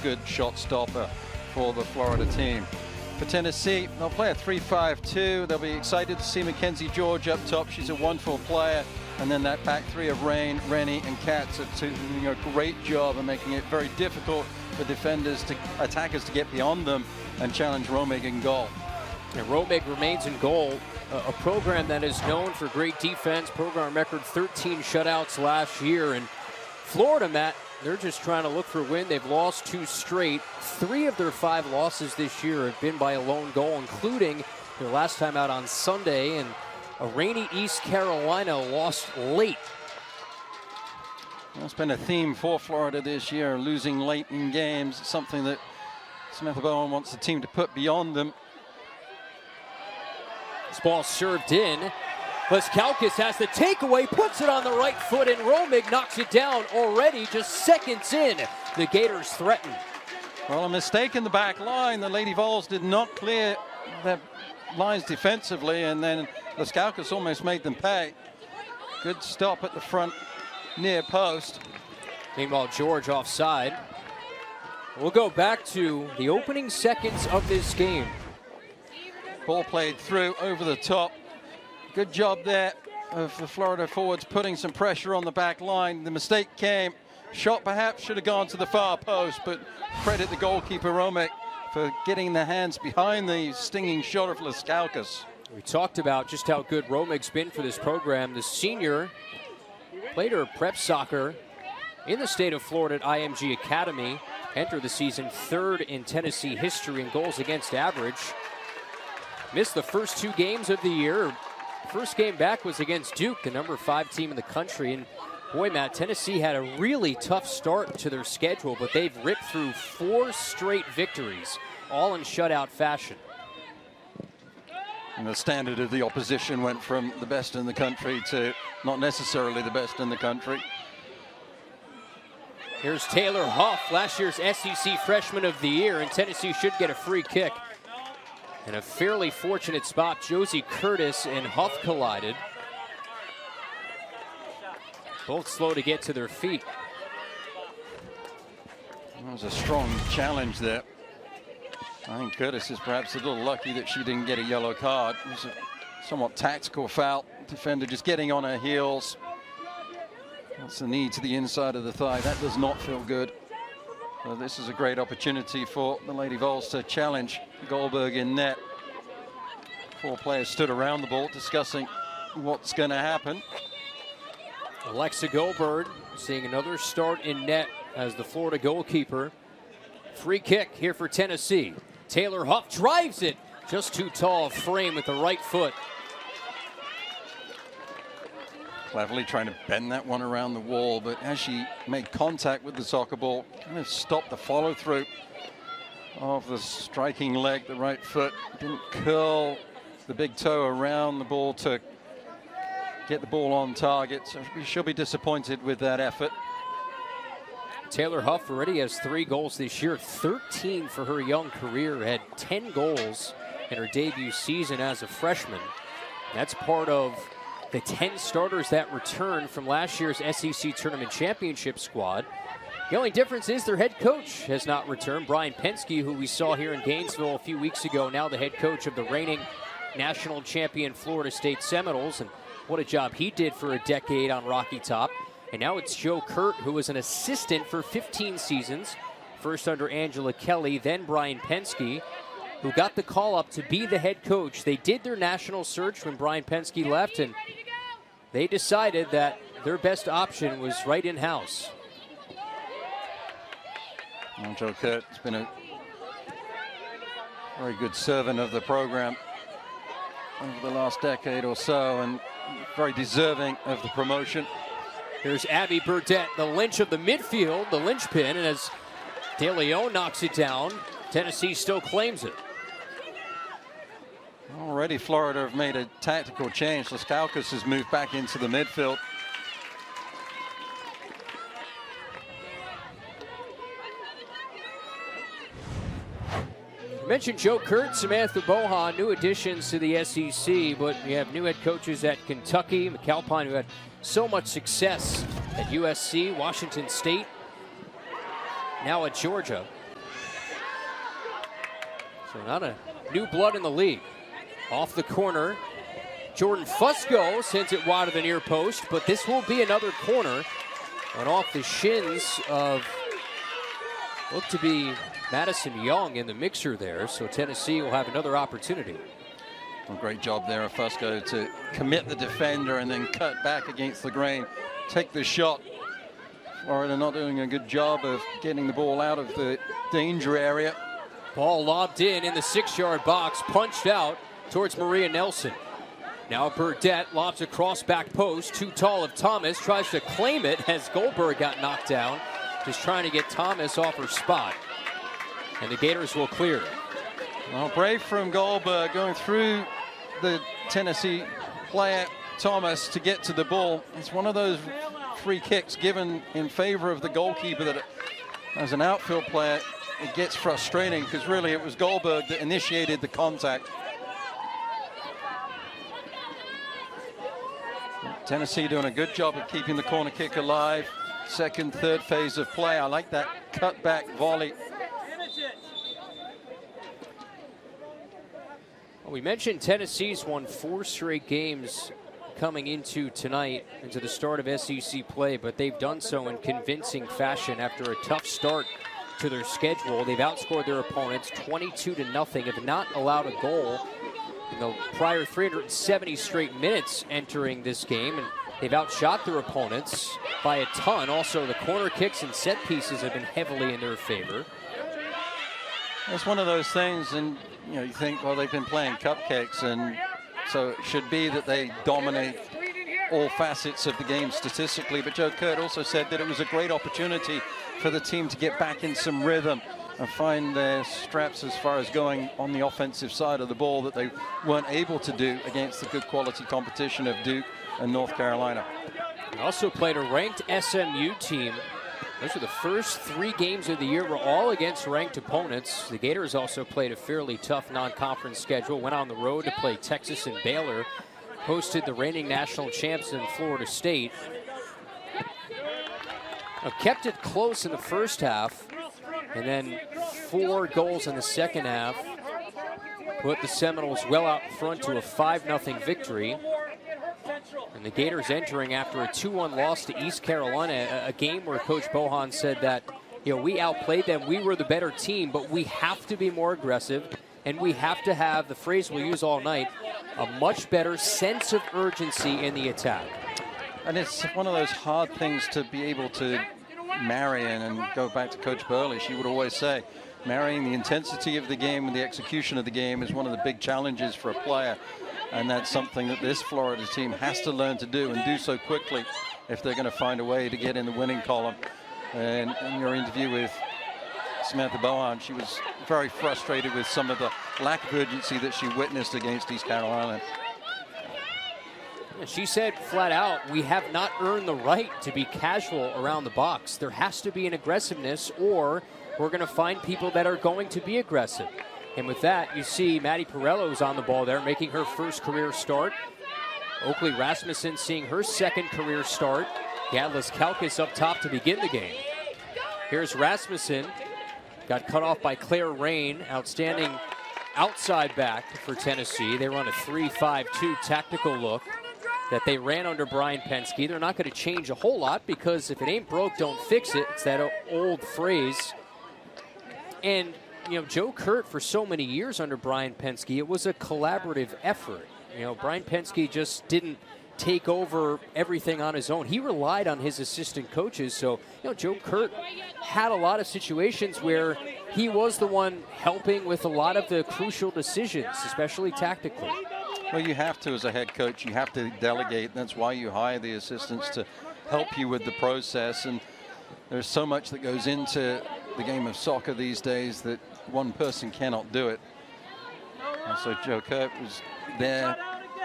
good shot stopper for the Florida team. For Tennessee, they'll play a 3-5-2. They'll be excited to see Mackenzie George up top. She's a wonderful player. And then that back three of Rain, Rennie, and Katz are doing a great job of making it very difficult for attackers to get beyond them and challenge Romig in goal. And Romig remains in goal, a program that is known for great defense. Program record 13 shutouts last year. And Florida, Matt, they're just trying to look for a win. They've lost 2 straight. 3 of their 5 losses this year have been by a lone goal, including their last time out on Sunday, and a rainy East Carolina lost late. That's been a theme for Florida this year, losing late in games, something that Smith-Bowen wants the team to put beyond them. This ball served in. Leskalkis has the takeaway, puts it on the right foot, and Romig knocks it down already just seconds in. The Gators threaten. Well, a mistake in the back line. The Lady Vols did not clear their lines defensively, and then Leskalkis almost made them pay. Good stop at the front near post. Meanwhile, George offside. We'll go back to the opening seconds of this game. Ball played through over the top. Good job there of the Florida forwards putting some pressure on the back line. The mistake came. Shot perhaps should have gone to the far post, but credit the goalkeeper Romig for getting the hands behind the stinging shot of Leskalkis. We talked about just how good Romig's been for this program. The senior played her prep soccer in the state of Florida at IMG Academy. Entered the season 3rd in Tennessee history in goals against average. Missed the first 2 games of the year. First game back was against Duke, the number 5 team in the country. And boy, Matt, Tennessee had a really tough start to their schedule, but they've ripped through 4 straight victories, all in shutout fashion. And the standard of the opposition went from the best in the country to not necessarily the best in the country. Here's Taylor Huff, last year's SEC Freshman of the Year, and Tennessee should get a free kick. In a fairly fortunate spot, Josie Curtis and Huff collided. Both slow to get to their feet. That was a strong challenge there. I think Curtis is perhaps a little lucky that she didn't get a yellow card. It was a somewhat tactical foul. Defender just getting on her heels. That's the knee to the inside of the thigh. That does not feel good. So this is a great opportunity for the Lady Vols to challenge Goldberg in net. 4 players stood around the ball discussing what's going to happen. Alexa Goldberg seeing another start in net as the Florida goalkeeper. Free kick here for Tennessee. Taylor Huff drives it. Just too tall a frame with the right foot. Cleverly trying to bend that one around the wall, but as she made contact with the soccer ball, kind of stopped the follow through of the striking leg, the right foot. Didn't curl the big toe around the ball to get the ball on target, so she'll be disappointed with that effort. Taylor Huff already has 3 goals this year, 13 for her young career, had 10 goals in her debut season as a freshman. That's part of the 10 starters that returned from last year's SEC Tournament Championship squad. The only difference is their head coach has not returned. Brian Penske, who we saw here in Gainesville a few weeks ago, now the head coach of the reigning national champion Florida State Seminoles. And what a job he did for a decade on Rocky Top. And now it's Joe Kurt, who was an assistant for 15 seasons, first under Angela Kelly, then Brian Penske, who got the call up to be the head coach. They did their national search when Brian Penske left, and they decided that their best option was right in-house. Well, Joe Kurt has been a very good servant of the program over the last decade or so, and very deserving of the promotion. Here's Abby Burdett, the Lynch of the midfield, the linchpin, and as De Leon knocks it down, Tennessee still claims it. Already Florida have made a tactical change. Leskalkis has moved back into the midfield. You mentioned Joe Kurt, Samantha Bohan, new additions to the SEC, but we have new head coaches at Kentucky, McAlpine, who had so much success at USC, Washington State, now at Georgia. So not a new blood in the league. Off the corner, Jordan Fusco sends it wide of the near post, but this will be another corner. And off the shins of, look to be Madison Young in the mixer there, so Tennessee will have another opportunity. Well, great job there of Fusco to commit the defender and then cut back against the grain, take the shot. Florida not doing a good job of getting the ball out of the danger area. Ball lobbed in the 6-yard box, punched out towards Maria Nelson. Now Burdette lobs across back post, too tall of Thomas, tries to claim it as Goldberg got knocked down, just trying to get Thomas off her spot. And the Gators will clear. Well, brave from Goldberg going through the Tennessee player Thomas to get to the ball. It's one of those free kicks given in favor of the goalkeeper that as an outfield player, it gets frustrating because really it was Goldberg that initiated the contact. Tennessee doing a good job of keeping the corner kick alive. Second, third phase of play. I like that cutback volley. Well, we mentioned Tennessee's won 4 straight games coming into tonight, into the start of SEC play, but they've done so in convincing fashion after a tough start to their schedule. They've outscored their opponents 22-0, have not allowed a goal in the prior 370 straight minutes entering this game, and they've outshot their opponents by a ton. Also, the corner kicks and set pieces have been heavily in their favor. It's one of those things, and you think, well, they've been playing cupcakes, and so it should be that they dominate all facets of the game statistically. But Joe Kurt also said that it was a great opportunity for the team to get back in some rhythm and find their straps as far as going on the offensive side of the ball that they weren't able to do against the good quality competition of Duke and North Carolina. They also played a ranked SMU team. Those are the first 3 games of the year were all against ranked opponents. The Gators also played a fairly tough non-conference schedule, went on the road to play Texas and Baylor, hosted the reigning national champs in Florida State. Now, kept it close in the first half, and then 4 goals in the second half put the Seminoles well out in front to a 5-0 victory. And the Gators entering after a 2-1 loss to East Carolina, a game where Coach Bohan said that, we outplayed them, we were the better team, but we have to be more aggressive, and we have to have, the phrase we'll use all night, a much better sense of urgency in the attack. And it's one of those hard things to be able to marry in, and go back to Coach Burley. She would always say, marrying the intensity of the game with the execution of the game is one of the big challenges for a player. And that's something that this Florida team has to learn to do, and do so quickly if they're going to find a way to get in the winning column. And in your interview with Samantha Bohan, she was very frustrated with some of the lack of urgency that she witnessed against East Carolina. She said flat out, we have not earned the right to be casual around the box. There has to be an aggressiveness, or we're going to find people that are going to be aggressive. And with that, you see Maddie Perello is on the ball there, making her first career start. Oakley Rasmussen seeing her second career start. Gatlas Kalkis up top to begin the game. Here's Rasmussen. Got cut off by Claire Rain. Outstanding outside back for Tennessee. They run a 3-5-2 tactical look that they ran under Brian Penske. They're not going to change a whole lot, because if it ain't broke, don't fix it. It's that old phrase. And Joe Kurt, for so many years under Brian Penske, it was a collaborative effort. Brian Penske just didn't take over everything on his own. He relied on his assistant coaches. So, Joe Kurt had a lot of situations where he was the one helping with a lot of the crucial decisions, especially tactically. Well, you have to, as a head coach, you have to delegate. That's why you hire the assistants to help you with the process. And there's so much that goes into the game of soccer these days that one person cannot do it. And so Joe Kurt was there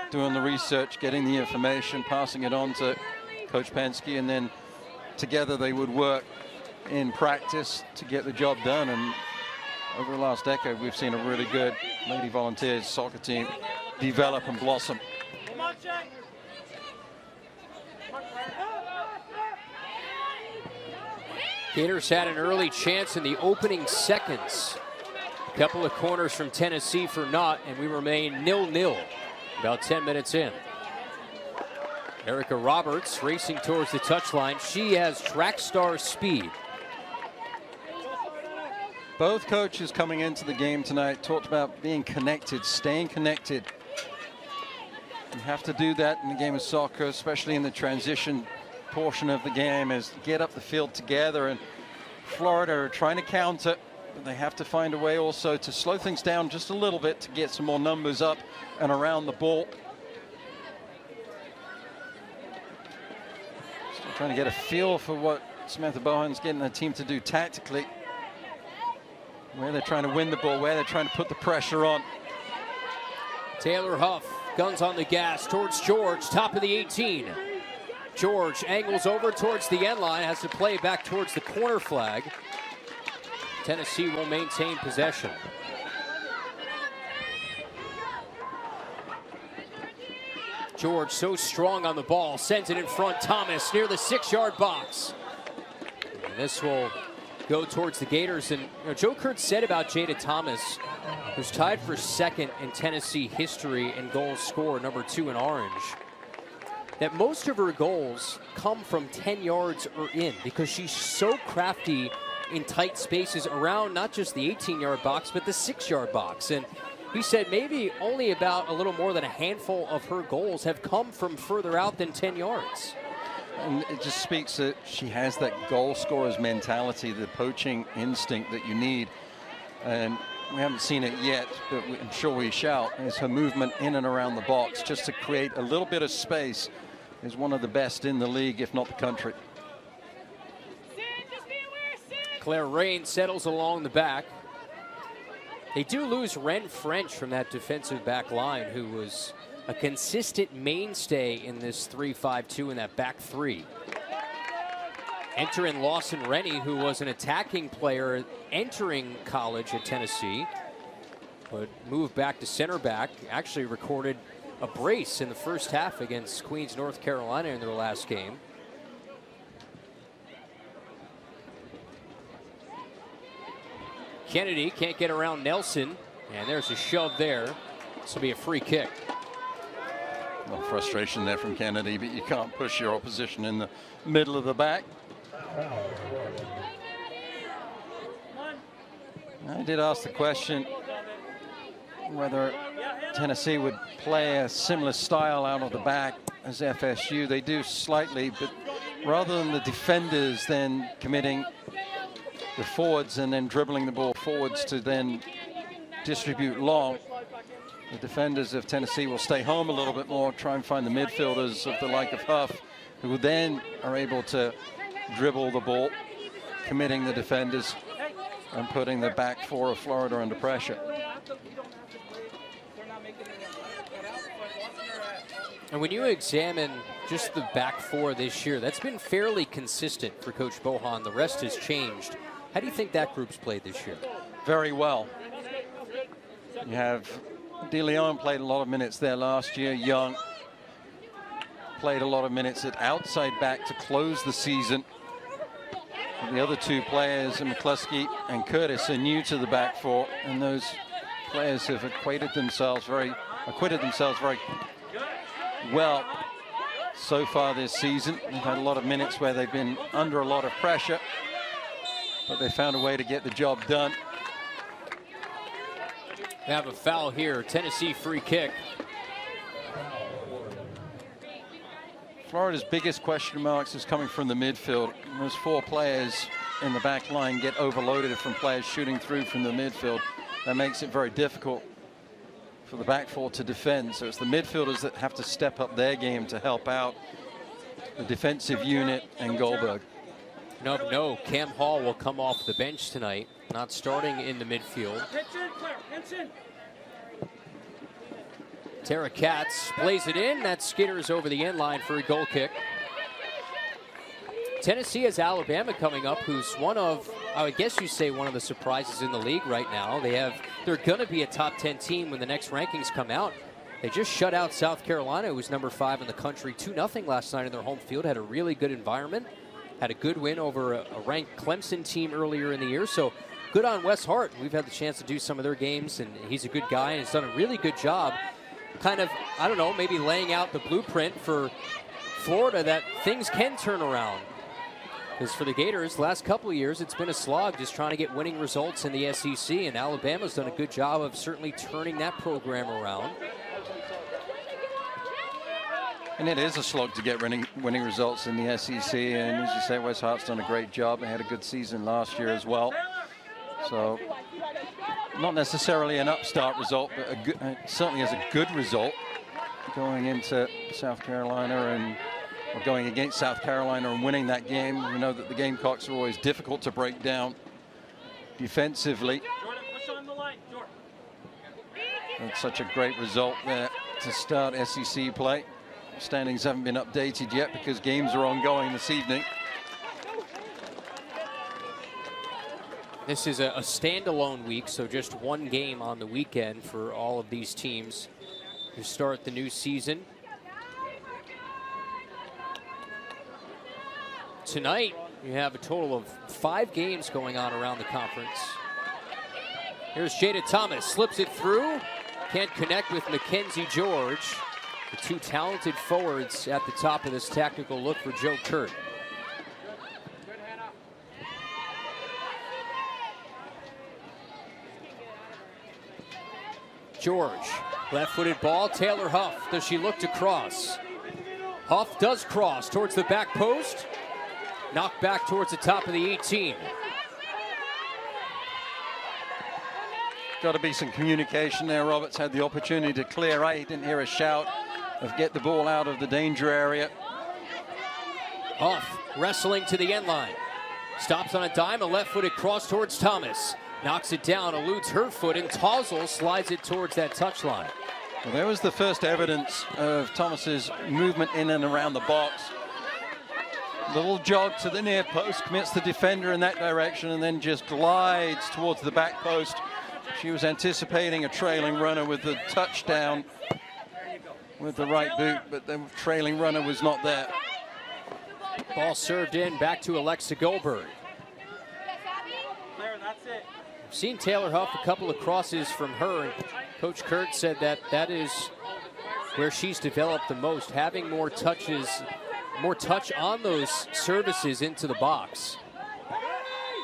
doing the research, getting the information, passing it on to Coach Penske, and then together they would work in practice to get the job done. And over the last decade, we've seen a really good Lady Volunteers soccer team develop and blossom. Gators had an early chance in the opening seconds A couple of corners from Tennessee for naught, and we remain 0-0 about 10 minutes in. Erica Roberts racing towards the touchline. She has track star speed. Both coaches coming into the game tonight talked about being connected, staying connected. You have to do that in the game of soccer, especially in the transition portion of the game, is get up the field together. And Florida are trying to counter, but they have to find a way also to slow things down just a little bit to get some more numbers up and around the ball. Still trying to get a feel for what Samantha Bohan's getting the team to do tactically. Where they're trying to win the ball, where they're trying to put the pressure on. Taylor Huff, guns on the gas towards George, top of the 18. George angles over towards the end line, has to play back towards the corner flag. Tennessee will maintain possession. George so strong on the ball, sends it in front. Thomas near the 6-yard box. And this will go towards the Gators. And Joe Kurtz said about Jada Thomas, who's tied for second in Tennessee history in goals scored, number 2 in orange, that most of her goals come from 10 yards or in because she's so crafty in tight spaces around not just the 18-yard box, but the 6-yard box. And he said maybe only about a little more than a handful of her goals have come from further out than 10 yards. And it just speaks that she has that goal scorer's mentality, the poaching instinct that you need. And we haven't seen it yet, but I'm sure we shall, is her movement in and around the box just to create a little bit of space is one of the best in the league, if not the country. Claire Rain settles along the back. They do lose Ren French from that defensive back line, who was a consistent mainstay in this 3-5-2 in that back three. Enter in Lawson Rennie, who was an attacking player entering college at Tennessee, but moved back to center back. Actually recorded a brace in the first half against Queens, North Carolina in their last game. Kennedy can't get around Nelson, and there's a shove there. This will be a free kick. Well, frustration there from Kennedy, but you can't push your opposition in the middle of the back. I did ask the question whether Tennessee would play a similar style out of the back as FSU. They do slightly, but rather than the defenders then committing the forwards and then dribbling the ball forwards to then distribute long, the defenders of Tennessee will stay home a little bit more, try and find the midfielders of the like of Huff, who then are able to dribble the ball, committing the defenders and putting the back four of Florida under pressure. And when you examine just the back four this year, that's been fairly consistent for Coach Bohan. The rest has changed. How do you think that group's played this year? Very well. You have DeLeon played a lot of minutes there last year. Young played a lot of minutes at outside back to close the season. The other two players, McCluskey and Curtis, are new to the back four, and those players have acquitted themselves very well so far this season. They've had a lot of minutes where they've been under a lot of pressure, but they found a way to get the job done. We have a foul here. Tennessee free kick. Florida's biggest question marks is coming from the midfield. Those four players in the back line get overloaded from players shooting through from the midfield. That makes it very difficult for the back four to defend. So it's the midfielders that have to step up their game to help out the defensive unit and Goldberg. No, Cam Hall will come off the bench tonight, not starting in the midfield. Tara Katz plays it in. That skitters over the end line for a goal kick. Tennessee has Alabama coming up, who's one of, I would guess you say, one of the surprises in the league right now. They're going to be a top 10 team when the next rankings come out. They just shut out South Carolina, who was number 5 in the country, 2-0 last night in their home field. Had a really good environment. Had a good win over a ranked Clemson team earlier in the year. So good on Wes Hart. We've had the chance to do some of their games, and he's a good guy and has done a really good job kind of, I don't know, maybe laying out the blueprint for Florida that things can turn around. Because for the Gators, last couple of years, it's been a slog just trying to get winning results in the SEC, and Alabama's done a good job of certainly turning that program around. And it is a slog to get winning results in the SEC, and as you say, Wes Hart's done a great job. They had a good season last year as well. So, not necessarily an upstart result, but certainly as a good result going into South Carolina and going against South Carolina and winning that game. We know that the Gamecocks are always difficult to break down defensively. That's such a great result there to start SEC play. Standings haven't been updated yet because games are ongoing this evening. This is a standalone week, so just one game on the weekend for all of these teams to start the new season. Tonight, you have a total of 5 games going on around the conference. Here's Jada Thomas, slips it through, can't connect with Mackenzie George. The two talented forwards at the top of this tactical look for Joe Kurt. George, left-footed ball, Taylor Huff. Does she look to cross? Huff does cross towards the back post. Knocked back towards the top of the 18. Got to be some communication there. Roberts had the opportunity to clear out. He didn't hear a shout of get the ball out of the danger area. Huff wrestling to the end line. Stops on a dime, a left-footed cross towards Thomas. Knocks it down, eludes her foot, and Tozzle slides it towards that touchline. Well, there was the first evidence of Thomas's movement in and around the box. Little jog to the near post, commits the defender in that direction, and then just glides towards the back post. She was anticipating a trailing runner with the touchdown with the right boot, but the trailing runner was not there. Ball served in, back to Alexa Goldberg. I've seen Taylor Huff a couple of crosses from her, and Coach Kurt said that that is where she's developed the most, having more touches, more touch on those services into the box.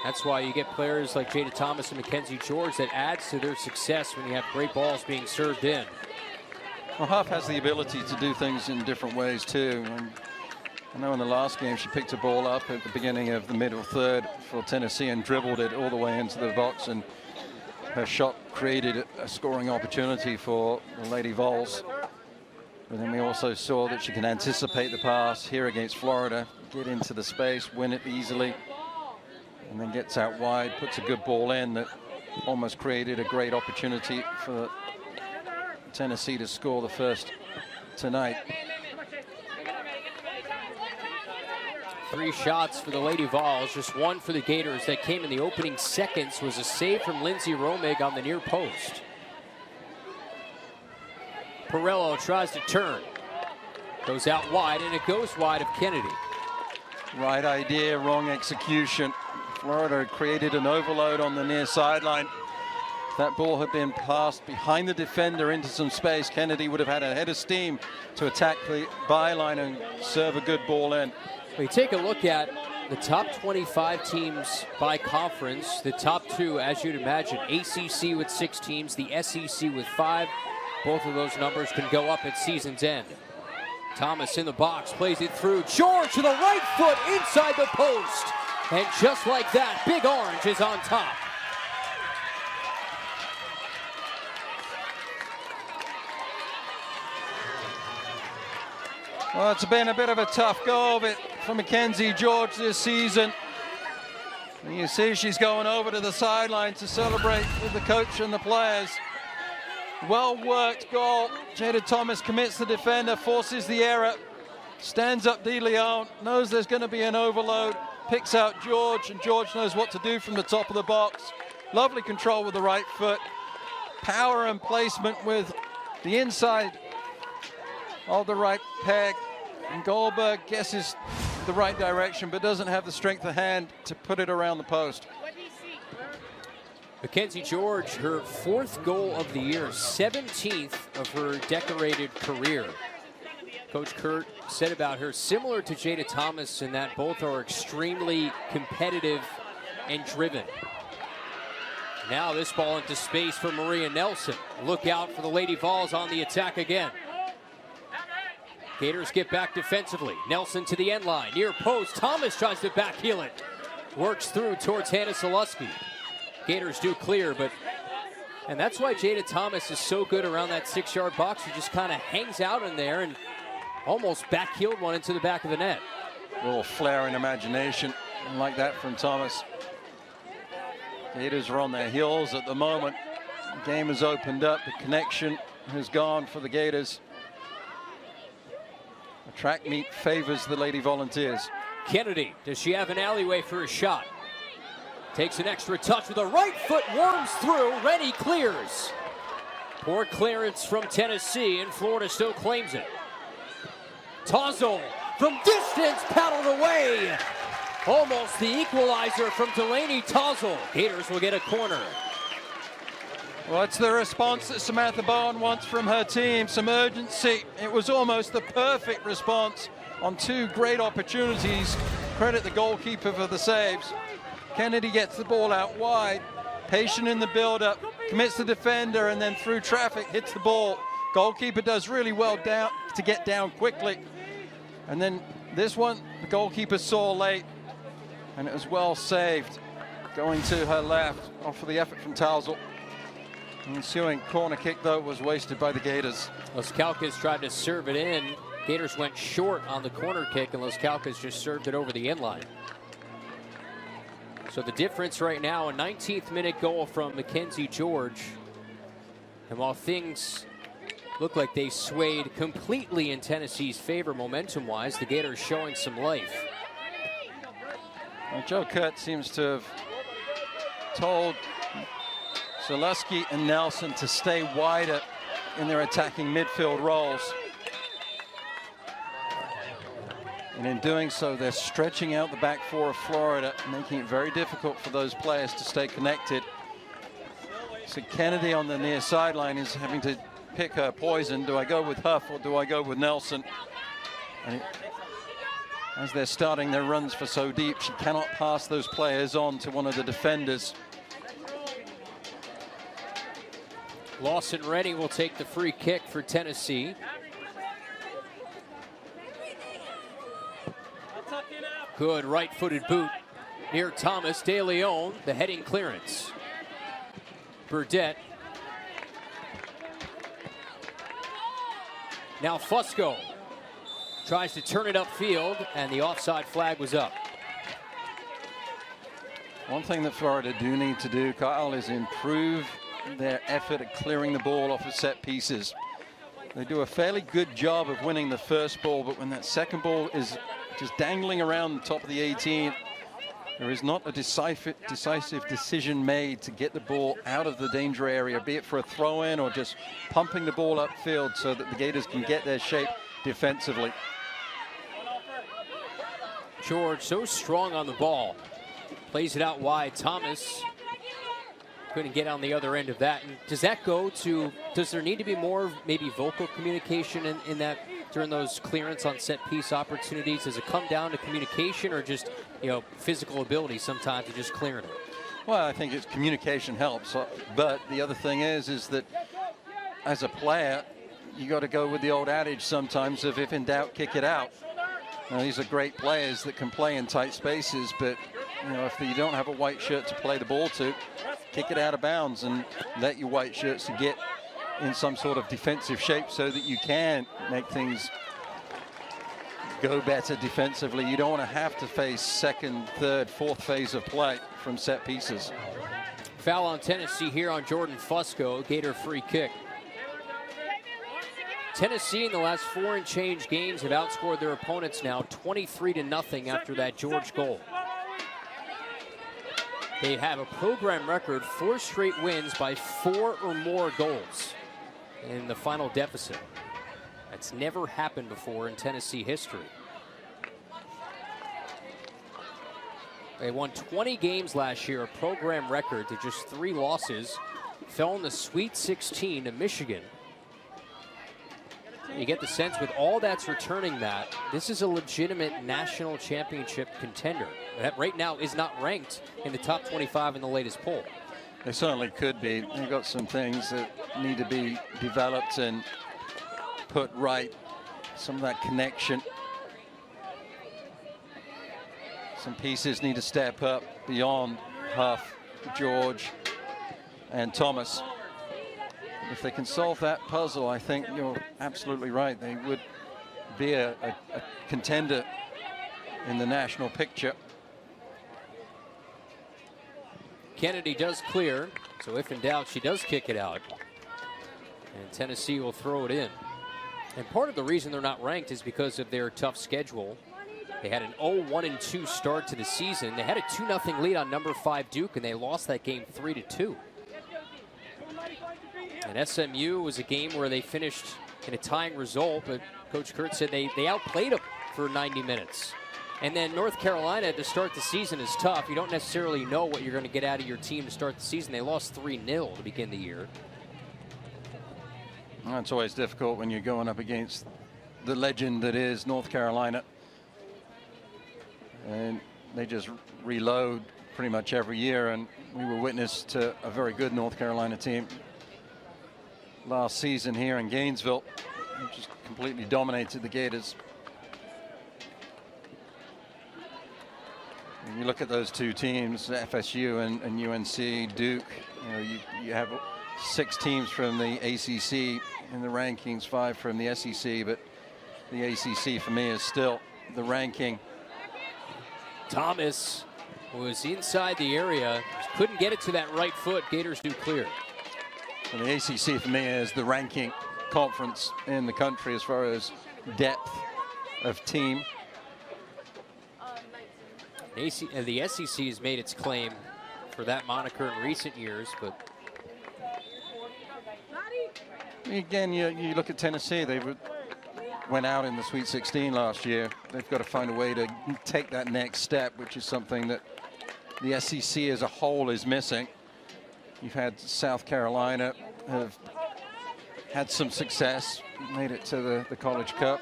That's why you get players like Jada Thomas and Mackenzie George that adds to their success when you have great balls being served in. Well, Huff has the ability to do things in different ways too. And I know in the last game she picked a ball up at the beginning of the middle third for Tennessee and dribbled it all the way into the box, and her shot created a scoring opportunity for the Lady Vols. But then we also saw that she can anticipate the pass here against Florida, get into the space, win it easily, and then gets out wide, puts a good ball in that almost created a great opportunity for Tennessee to score the first tonight. 3 shots for the Lady Vols, just 1 for the Gators. That came in the opening seconds, was a save from Lindsay Romig on the near post. Perello tries to turn. Goes out wide, and it goes wide of Kennedy. Right idea, wrong execution. Florida had created an overload on the near sideline. If that ball had been passed behind the defender into some space, Kennedy would have had a head of steam to attack the byline and serve a good ball in. We take a look at the top 25 teams by conference. The top 2, as you'd imagine, ACC with 6 teams, the SEC with 5. Both of those numbers can go up at season's end. Thomas in the box, plays it through. George to the right foot inside the post. And just like that, Big Orange is on top. Well, it's been a bit of a tough go of it for Mackenzie George this season. And you see she's going over to the sideline to celebrate with the coach and the players. Well worked goal. Jada Thomas commits the defender, forces the error, stands up De Leon, knows there's going to be an overload, picks out George, and George knows what to do from the top of the box. Lovely control with the right foot. Power and placement with the inside of the right peg. And Goldberg guesses the right direction, but doesn't have the strength of hand to put it around the post. Mackenzie George, her 4th goal of the year, 17th of her decorated career. Coach Kurt said about her, similar to Jada Thomas, in that both are extremely competitive and driven. Now this ball into space for Maria Nelson. Look out for the Lady Vols on the attack again. Gators get back defensively. Nelson to the end line, near post. Thomas tries to backheel it. Works through towards Hannah Soluski. Gators do clear, and that's why Jada Thomas is so good around that 6-yard box. She just kind of hangs out in there and almost backheeled one into the back of the net. A little flair in imagination like that from Thomas. Gators are on their heels at the moment. The game has opened up. The connection has gone for the Gators. The track meet favors the Lady Volunteers. Kennedy, does she have an alleyway for a shot? Takes an extra touch with a right foot, worms through. Rennie clears. Poor clearance from Tennessee, and Florida still claims it. Tozzo from distance, paddled away. Almost the equalizer from Delaney Tozzo. Gators will get a corner. Well, it's the response that Samantha Bowen wants from her team, some urgency. It was almost the perfect response on 2 great opportunities. Credit the goalkeeper for the saves. Kennedy gets the ball out wide, patient in the build-up, commits the defender, and then through traffic hits the ball. Goalkeeper does really well down to get down quickly. And then this one, the goalkeeper saw late, and it was well saved. Going to her left, off of the effort from Talzell. The ensuing corner kick, though, was wasted by the Gators. Los Calcas tried to serve it in. Gators went short on the corner kick, and Los Calcas just served it over the end line. So the difference right now, a 19th minute goal from Mackenzie George. And while things look like they swayed completely in Tennessee's favor momentum-wise, the Gators showing some life. Well, Joe Kurt seems to have told Soluski and Nelson to stay wider in their attacking midfield roles. And in doing so, they're stretching out the back 4 of Florida, making it very difficult for those players to stay connected. So Kennedy on the near sideline is having to pick her poison. Do I go with Huff or do I go with Nelson? And as they're starting their runs for so deep, she cannot pass those players on to one of the defenders. Lawson Rennie will take the free kick for Tennessee. Good right-footed boot near Thomas. De Leon, the heading clearance. Burdette. Now Fusco tries to turn it upfield, and the offside flag was up. One thing that Florida do need to do, Kyle, is improve their effort at clearing the ball off of set pieces. They do a fairly good job of winning the first ball, but when that second ball is just dangling around the top of the 18, there is not a decisive decision made to get the ball out of the danger area, be it for a throw-in or just pumping the ball upfield so that the Gators can get their shape defensively. George so strong on the ball. Plays it out wide. Thomas couldn't get on the other end of that. And does that go to, does there need to be more maybe vocal communication in that during those clearance on set piece opportunities? Does it come down to communication or just, you know, physical ability sometimes to just clearing it? Well, I think it's communication helps, but the other thing is that as a player, you got to go with the old adage sometimes of if in doubt, kick it out. Now, these are great players that can play in tight spaces, but you know, if you don't have a white shirt to play the ball to, kick it out of bounds and let your white shirts get in some sort of defensive shape so that you can make things go better defensively. You don't want to have to face second, third, fourth phase of play from set pieces. Foul on Tennessee here on Jordan Fusco. Gator free kick. Tennessee in the last 4 and change games have outscored their opponents now 23-0 after that George goal. They have a program record 4 straight wins by 4 or more goals in the final deficit. That's never happened before in Tennessee history. They won 20 games last year, a program record, to just 3 losses. Fell in the Sweet 16 to Michigan. You get the sense with all that's returning, Matt, this is a legitimate national championship contender that right now is not ranked in the top 25 in the latest poll. They certainly could be. They've got some things that need to be developed and put right. Some of that connection. Some pieces need to step up beyond Huff, George, and Thomas. If they can solve that puzzle, I think you're absolutely right. They would be a contender in the national picture. Kennedy does clear, so if in doubt, she does kick it out. And Tennessee will throw it in. And part of the reason they're not ranked is because of their tough schedule. They had an 0-1-2 start to the season. They had a 2-0 lead on number 5 Duke, and they lost that game 3-2. And SMU was a game where they finished in a tying result, but Coach Kurtz said they outplayed them for 90 minutes. And then North Carolina to start the season is tough. You don't necessarily know what you're going to get out of your team to start the season. They lost 3-0 to begin the year. Well, it's always difficult when you're going up against the legend that is North Carolina. And they just reload pretty much every year, and we were witness to a very good North Carolina team last season here in Gainesville, which just completely dominated the Gators. When you look at those two teams, FSU and UNC, Duke, you have 6 teams from the ACC in the rankings, 5 from the SEC, but the ACC for me is still the ranking. Thomas was inside the area, couldn't get it to that right foot. Gators do clear. And the ACC for me is the ranking conference in the country as far as depth of team. The SEC has made its claim for that moniker in recent years, but again, you look at Tennessee. They went out in the Sweet 16 last year. They've got to find a way to take that next step, which is something that the SEC as a whole is missing. You've had South Carolina have had some success, made it to the College Cup.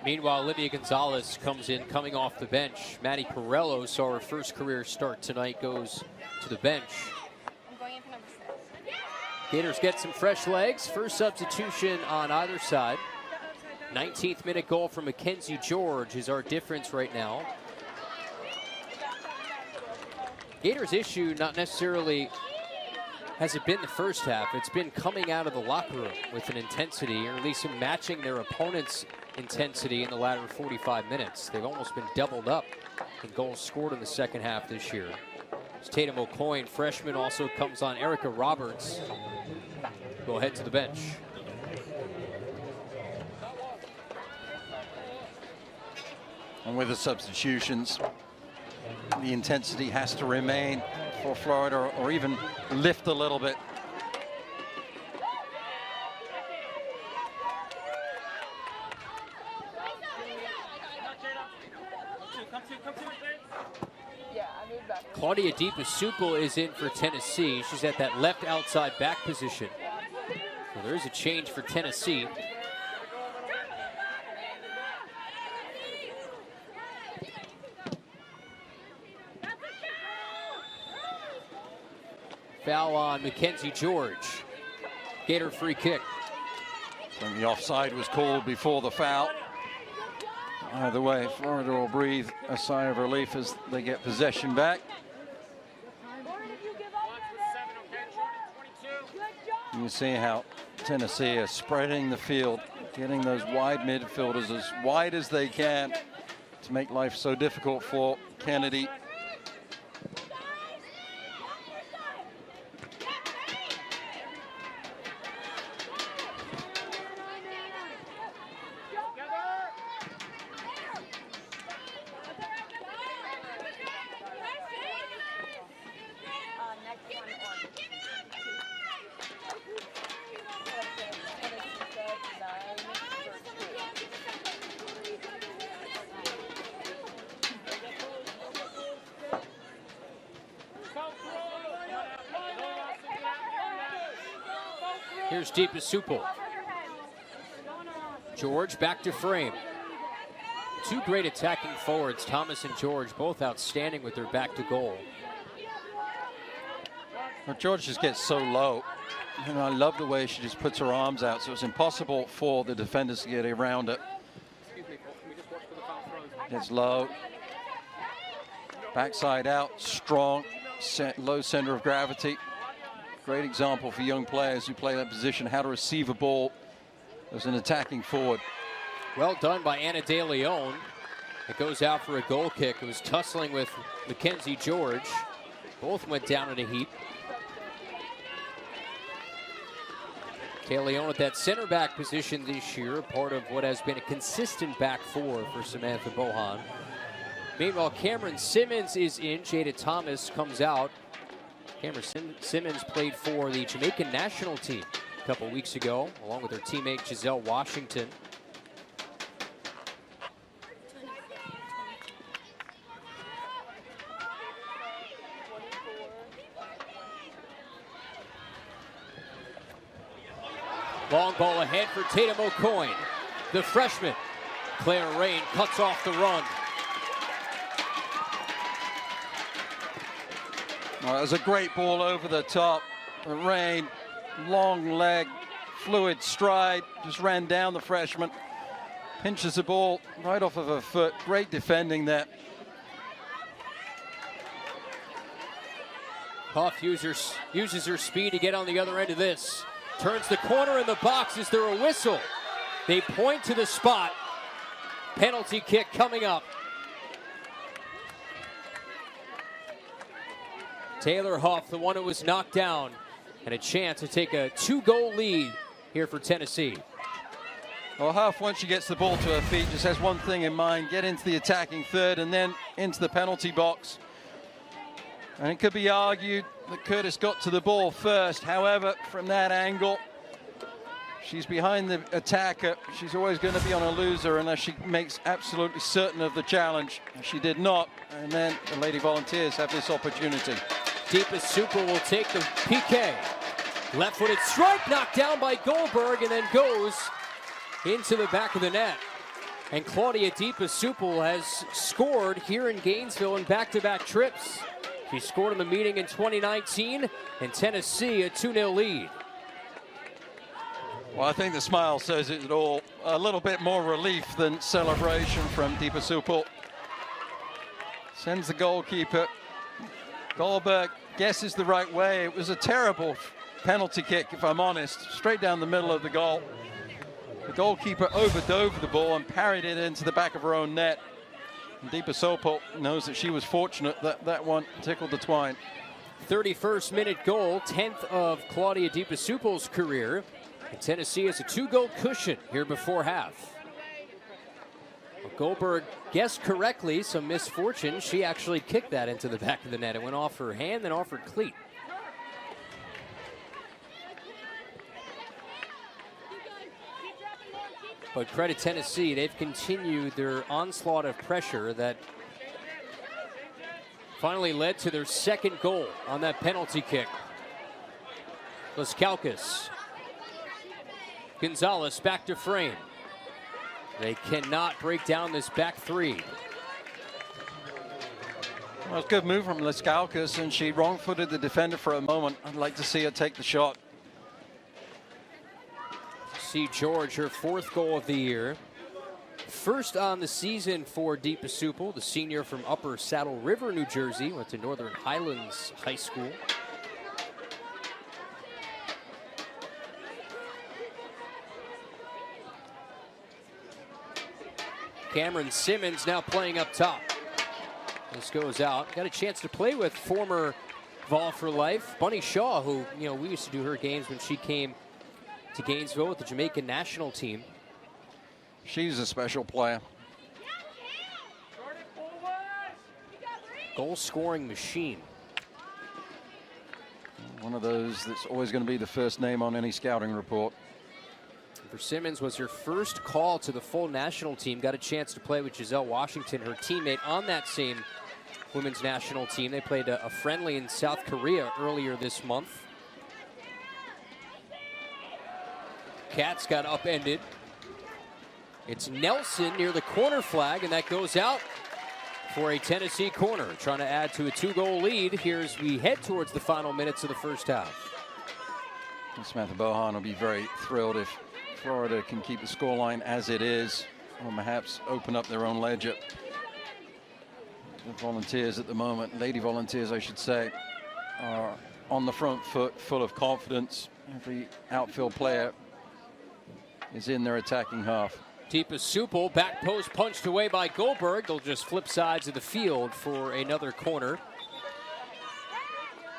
Meanwhile, Olivia Gonzalez comes in coming off the bench. Maddie Perello saw her first career start tonight, goes to the bench. Gators get some fresh legs. First substitution on either side. 19th minute goal from Mackenzie George is our difference right now. Gators' issue not necessarily has it been the first half. It's been coming out of the locker room with an intensity, or at least matching their opponent's intensity in the latter 45 minutes. They've almost been doubled up in goals scored in the second half this year. Tatum O'Coin, freshman, also comes on. Erica Roberts will head to the bench. And with the substitutions, the intensity has to remain for Florida, or even lift a little bit. Claudia DiPasupal is in for Tennessee. She's at that left outside back position. So there is a change for Tennessee. Foul on Mackenzie George. Gator free kick. And the offside was called before the foul. Either way, Florida will breathe a sigh of relief as they get possession back. You see how Tennessee is spreading the field, getting those wide midfielders as wide as they can to make life so difficult for Kennedy. Here's DiPasupul. George back to frame. Two great attacking forwards, Thomas and George, both outstanding with their back to goal. Well, George just gets so low. And I love the way she just puts her arms out, so it's impossible for the defenders to get around it. Gets low. Backside out, strong, low center of gravity. Great example for young players who play that position, how to receive a ball as an attacking forward. Well done by Anna De Leon. It goes out for a goal kick. It was tussling with Mackenzie George. Both went down in a heap. De Leon at that center back position this year, part of what has been a consistent back four for Samantha Bohan. Meanwhile, Cameron Simmons is in. Jada Thomas comes out. Cameron Simmons played for the Jamaican national team a couple weeks ago, along with her teammate Giselle Washington. Long ball ahead for Tatum O'Coin. The freshman, Claire Rain, cuts off the run. Well, it was a great ball over the top. Rain, long leg, fluid stride, just ran down the freshman. Pinches the ball right off of her foot. Great defending there. Huff uses her speed to get on the other end of this. Turns the corner in the box. Is there a whistle? They point to the spot. Penalty kick coming up. Taylor Huff, the one who was knocked down, and a chance to take a 2-goal lead here for Tennessee. Well, Huff, once she gets the ball to her feet, just has one thing in mind: get into the attacking third and then into the penalty box. And it could be argued that Curtis got to the ball first. However, from that angle, she's behind the attacker. She's always going to be on a loser unless she makes absolutely certain of the challenge. She did not, and then the Lady Volunteers have this opportunity. DiPasupul will take the PK. Left-footed strike, knocked down by Goldberg, and then goes into the back of the net. And Claudia DiPasupul has scored here in Gainesville in back-to-back trips. She scored in the meeting in 2019, and Tennessee a 2-0 lead. Well, I think the smile says it all. A little bit more relief than celebration from DiPasupul. Sends the goalkeeper. Goldberg guesses the right way. It was a terrible penalty kick, if I'm honest. Straight down the middle of the goal. The goalkeeper overdove the ball and parried it into the back of her own net. DiPasupul knows that she was fortunate that that one tickled the twine. 31st minute goal, 10th of Claudia DiPasupul's career. And Tennessee has a 2-goal cushion here before half. Well, Goldberg guessed correctly, some misfortune. She actually kicked that into the back of the net. It went off her hand, then off her cleat. But credit Tennessee, they've continued their onslaught of pressure that finally led to their second goal on that penalty kick. Laskauskas. Gonzalez back to frame. They cannot break down this back three. Well, it's a good move from Laskauskas, and she wrong-footed the defender for a moment. I'd like to see her take the shot. See George, her 4th goal of the year. First on the season for DiPasupul, the senior from Upper Saddle River, New Jersey. Went to Northern Highlands High School. Cameron Simmons now playing up top. This goes out. Got a chance to play with former Vol for Life, Bunny Shaw, who, you know, we used to do her games when she came to Gainesville with the Jamaican national team. She's a special player. Goal-scoring machine. One of those that's always going to be the first name on any scouting report. For Simmons, was her first call to the full national team. Got a chance to play with Giselle Washington, her teammate on that same women's national team. They played a friendly in South Korea earlier this month. Wildcats got upended. It's Nelson near the corner flag, and that goes out for a Tennessee corner, trying to add to a 2-goal lead here as we head towards the final minutes of the first half. Samantha Bohan will be very thrilled if Florida can keep the scoreline as it is, or perhaps open up their own ledger. The Volunteers at the moment, Lady Volunteers I should say, are on the front foot, full of confidence. Every outfield player is in their attacking half. Deepa Supel, back post punched away by Goldberg. They'll just flip sides of the field for another corner.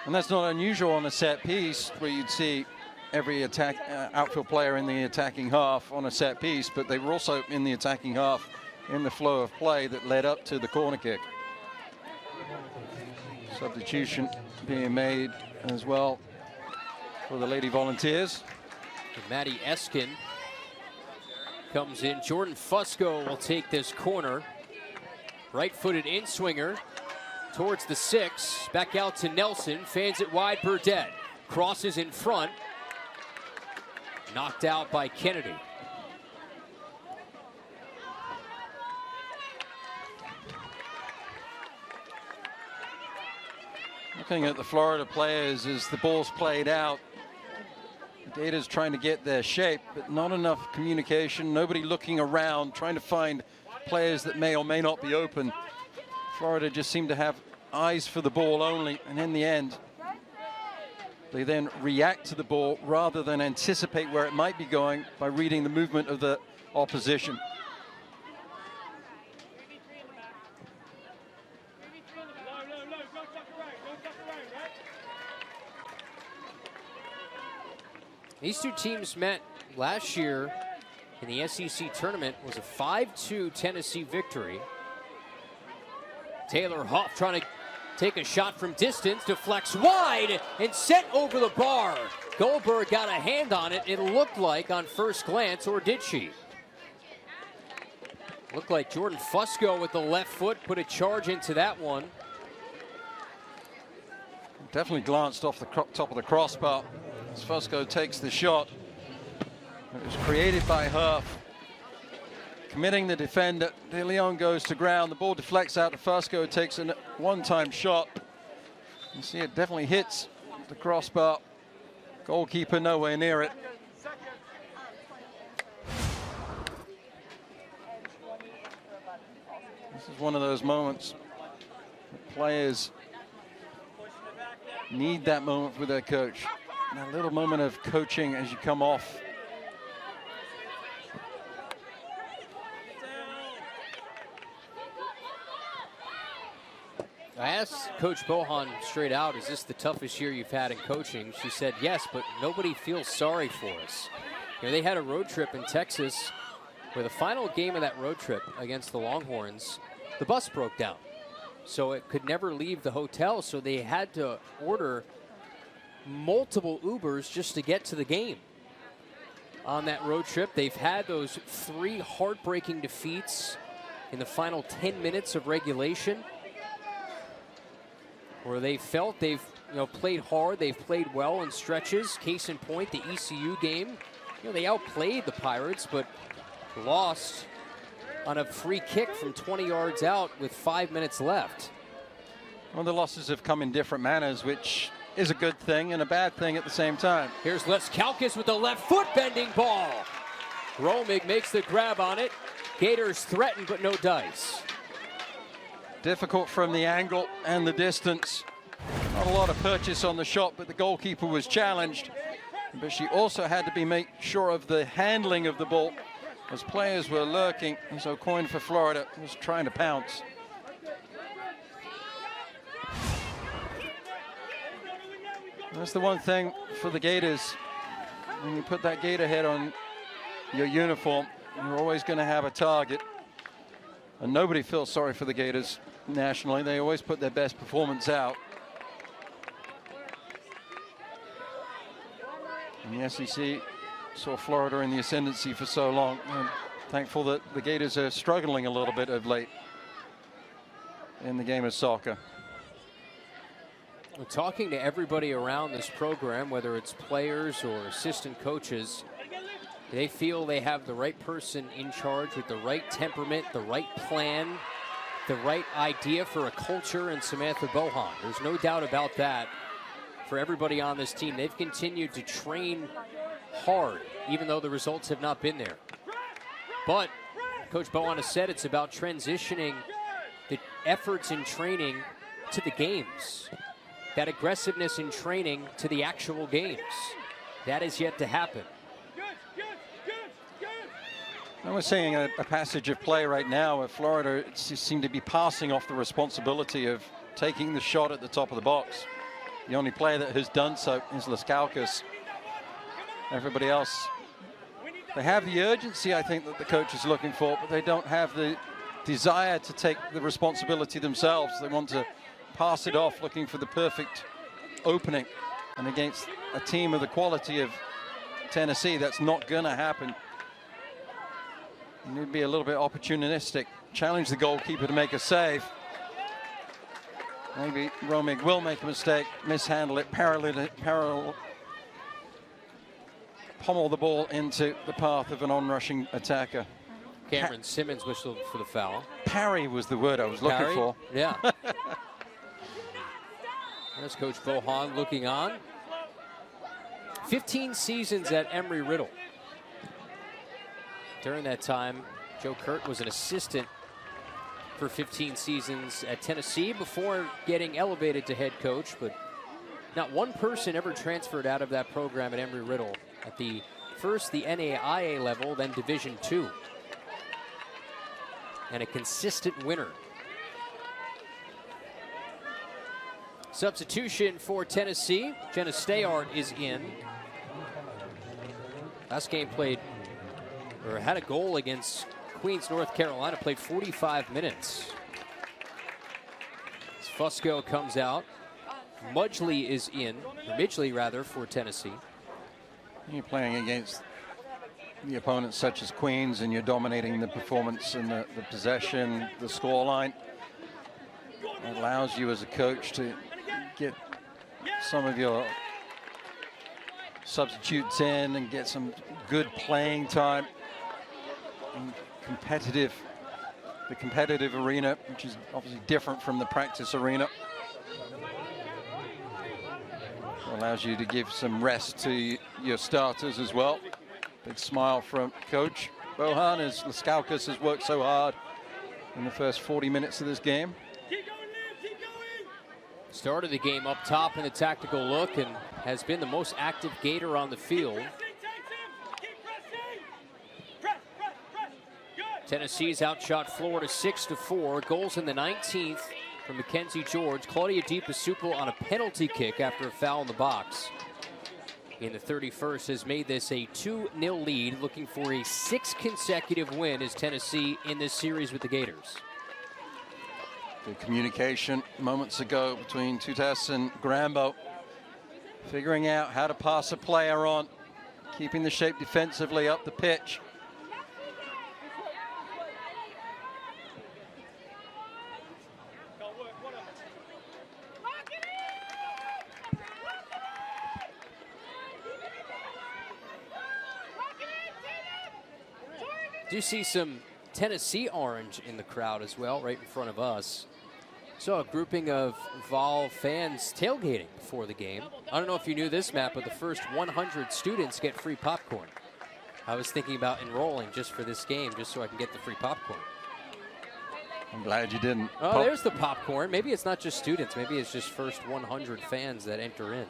And that's not unusual on a set piece where you'd see every outfield player in the attacking half on a set piece, but they were also in the attacking half in the flow of play that led up to the corner kick. Substitution being made as well for the Lady Volunteers. And Maddie Eskin comes in. Jordan Fusco will take this corner. Right-footed in-swinger towards the 6. Back out to Nelson. Fans it wide. Burdett crosses in front. Knocked out by Kennedy. Looking at the Florida players as the ball's played out, the Gators trying to get their shape, but not enough communication, nobody looking around, trying to find players that may or may not be open. Florida just seemed to have eyes for the ball only, and in the end, they then react to the ball rather than anticipate where it might be going by reading the movement of the opposition. These two teams met last year in the SEC tournament. It was a 5-2 Tennessee victory. Taylor Huff trying to take a shot from distance, deflects wide and sent over the bar. Goldberg got a hand on it, it looked like on first glance, or did she? Looked like Jordan Fusco with the left foot put a charge into that one. Definitely glanced off the top of the crossbar as Fusco takes the shot. It was created by Huff, committing the defender. De Leon goes to ground. The ball deflects out to Fusco. It takes a one-time shot. You see it definitely hits the crossbar. Goalkeeper nowhere near it. This is one of those moments that players need that moment with their coach. That little moment of coaching as you come off. I asked Coach Bohan straight out, is this the toughest year you've had in coaching? She said, yes, but nobody feels sorry for us. You know, they had a road trip in Texas where the final game of that road trip against the Longhorns, the bus broke down. So it could never leave the hotel, so they had to order multiple Ubers just to get to the game. On that road trip, they've had those 3 heartbreaking defeats in the final 10 minutes of regulation, where they felt they've played hard, they've played well in stretches. Case in point, the ECU game. They outplayed the Pirates, but lost on a free kick from 20 yards out with 5 minutes left. Well, the losses have come in different manners, which is a good thing and a bad thing at the same time. Here's Les Kalkis with the left foot bending ball. Romig makes the grab on it. Gators threaten, but no dice. Difficult from the angle and the distance. Not a lot of purchase on the shot, but the goalkeeper was challenged. But she also had to be make sure of the handling of the ball as players were lurking. And so Coyne for Florida was trying to pounce. That's the one thing for the Gators. When you put that Gator head on your uniform, you're always going to have a target. And nobody feels sorry for the Gators nationally. They always put their best performance out. And the SEC saw Florida in the ascendancy for so long. And thankful that the Gators are struggling a little bit of late in the game of soccer. We're talking to everybody around this program, whether it's players or assistant coaches. They feel they have the right person in charge with the right temperament, the right plan, the right idea for a culture in Samantha Bohan. There's no doubt about that for everybody on this team. They've continued to train hard, even though the results have not been there. But Coach Bohan has said it's about transitioning the efforts in training to the games. That aggressiveness in training to the actual games. That is yet to happen. I was seeing a passage of play right now where Florida seemed to be passing off the responsibility of taking the shot at the top of the box. The only player that has done so is Laskauskas. Everybody else, they have the urgency, I think, that the coach is looking for, but they don't have the desire to take the responsibility themselves. They want to pass it off, looking for the perfect opening. And against a team of the quality of Tennessee, that's not going to happen. You need to be a little bit opportunistic, challenge the goalkeeper to make a save. Maybe Romig will make a mistake, mishandle it, pommel the ball into the path of an on-rushing attacker. Cameron Simmons whistled for the foul. Parry was the word I was looking for. Yeah. There's Coach Bohan looking on. 15 seasons at Embry-Riddle. During that time, Joe Kurt was an assistant for 15 seasons at Tennessee before getting elevated to head coach, but not one person ever transferred out of that program at Embry-Riddle at the NCAA level, then Division II. And a consistent winner. Substitution for Tennessee. Jenna Stayard is in. Last game played, or had a goal against Queens, North Carolina, played 45 minutes. As Fusco comes out. Midgley is in, or Midgley rather, for Tennessee. You're playing against the opponents such as Queens, and you're dominating the performance and the possession, the scoreline. It allows you as a coach to get some of your substitutes in and get some good playing time. And the competitive arena, which is obviously different from the practice arena. It allows you to give some rest to your starters as well. Big smile from Coach Bohan as Laskauskas has worked so hard in the first 40 minutes of this game. Started the game up top in the tactical look and has been the most active Gator on the field. Tennessee's outshot Florida 6-4. Goals in the 19th from Mackenzie George. Claudia DiPasuppo on a penalty kick after a foul in the box. In the 31st has made this a 2-0 lead, looking for a 6th consecutive win as Tennessee in this series with the Gators. Good communication moments ago between Tutas and Grambo. Figuring out how to pass a player on, keeping the shape defensively up the pitch. Do see some Tennessee orange in the crowd as well, right in front of us. So a grouping of Vol fans tailgating before the game. I don't know if you knew this, Matt, but the first 100 students get free popcorn. I was thinking about enrolling just for this game, just so I can get the free popcorn. I'm glad you didn't. Oh, there's the popcorn. Maybe it's not just students. Maybe it's just first 100 fans that enter in.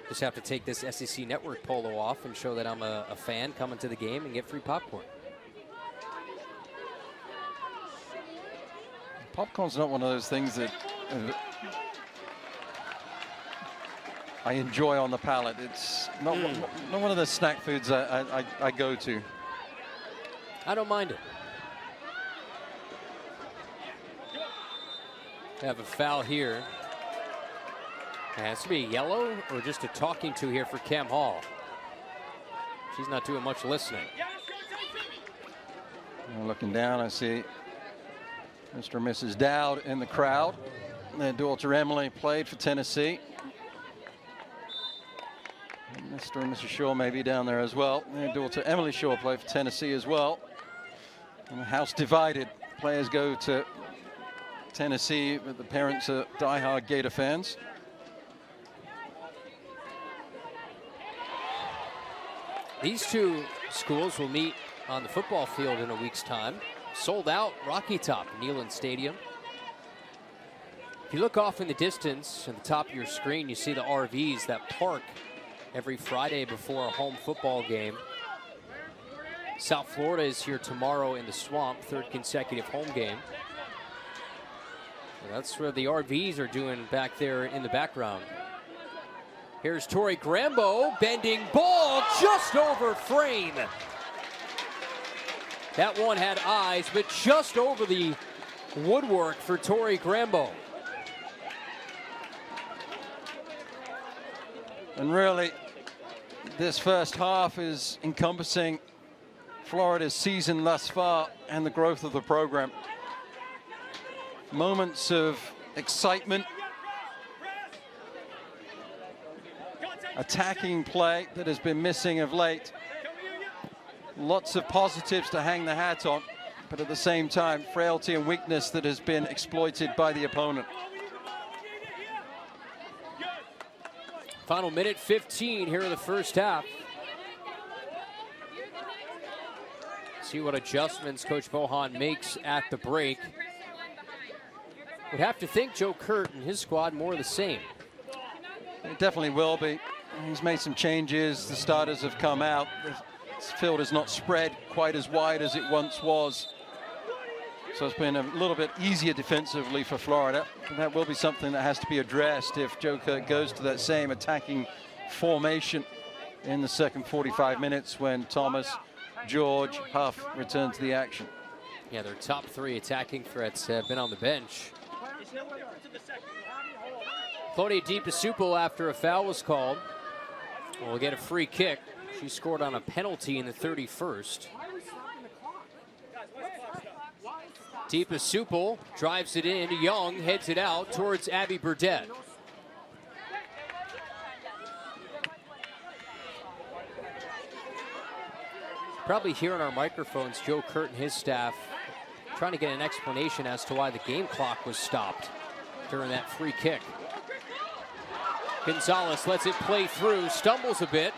Just have to take this SEC Network polo off and show that I'm a fan coming to the game and get free popcorn. Popcorn's not one of those things that I enjoy on the palate. It's not one of the snack foods I go to. I don't mind it. We have a foul here. Has to be yellow or just a talking to here for Cam Hall. She's not doing much listening. Looking down, I see Mr. and Mrs. Dowd in the crowd. Their daughter Emily played for Tennessee. Mr. and Mrs. Shaw may be down there as well. Their daughter Emily Shaw played for Tennessee as well. And the house divided. Players go to Tennessee, but the parents are diehard Gator fans. These two schools will meet on the football field in a week's time. Sold out Rocky Top, Neyland Stadium. If you look off in the distance at the top of your screen, you see the RVs that park every Friday before a home football game. South Florida is here tomorrow in the Swamp, third consecutive home game. So that's where the RVs are doing back there in the background. Here's Tori Grambo, bending ball just over frame. That one had eyes, but just over the woodwork for Tori Grambo. And really, this first half is encompassing Florida's season thus far and the growth of the program. Moments of excitement, attacking play that has been missing of late. Lots of positives to hang the hat on, but at the same time, frailty and weakness that has been exploited by the opponent. Final minute 15 here in the first half. See what adjustments Coach Bohan makes at the break. Would have to think Joe Kurt and his squad more of the same. It definitely will be. He's made some changes. The starters have come out. This field is not spread quite as wide as it once was. So it's been a little bit easier defensively for Florida. And that will be something that has to be addressed if Joe Kurt goes to that same attacking formation in the second 45 minutes when Thomas, George, Huff return to the action. Yeah, their top three attacking threats have been on the bench. Claudia DiPasupil, after a foul was called, will get a free kick. She scored on a penalty in the 31st. DiPasupil drives it in. Young heads it out towards Abby Burdett. Probably here on our microphones, Joe Kurt and his staff trying to get an explanation as to why the game clock was stopped during that free kick. Gonzalez lets it play through, stumbles a bit.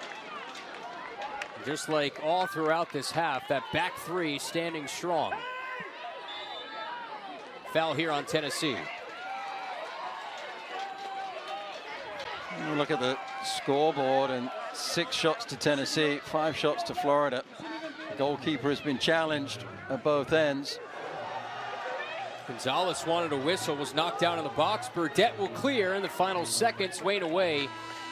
Just like all throughout this half, that back three standing strong. Foul here on Tennessee. You look at the scoreboard and 6 shots to Tennessee, 5 shots to Florida. The goalkeeper has been challenged at both ends. Gonzalez wanted a whistle, was knocked down in the box. Burdett will clear in the final seconds, wane away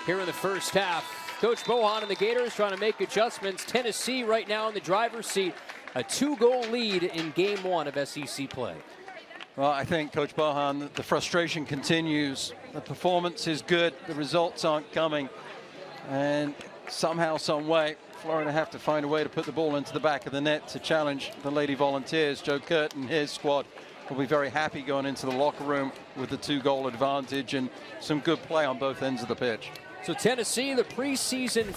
here in the first half. Coach Bohan and the Gators trying to make adjustments. Tennessee right now in the driver's seat. A 2-goal lead in game 1 of SEC play. Well, I think Coach Bohan, the frustration continues. The performance is good. The results aren't coming. And somehow, some way, Florida have to find a way to put the ball into the back of the net to challenge the Lady Volunteers. Joe Kurt and his squad will be very happy going into the locker room with the 2-goal advantage and some good play on both ends of the pitch. So Tennessee, the preseason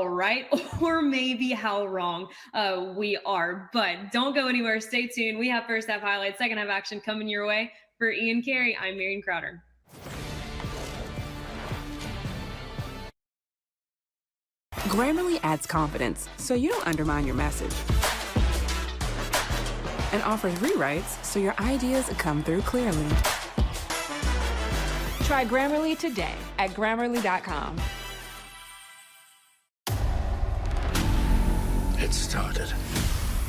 how right or maybe how wrong we are. But don't go anywhere. Stay tuned. We have first half highlights, second half action coming your way. For Ian Carey, I'm Marion Crowder. Grammarly adds confidence so you don't undermine your message, and offers rewrites so your ideas come through clearly. Try Grammarly today at Grammarly.com. It started.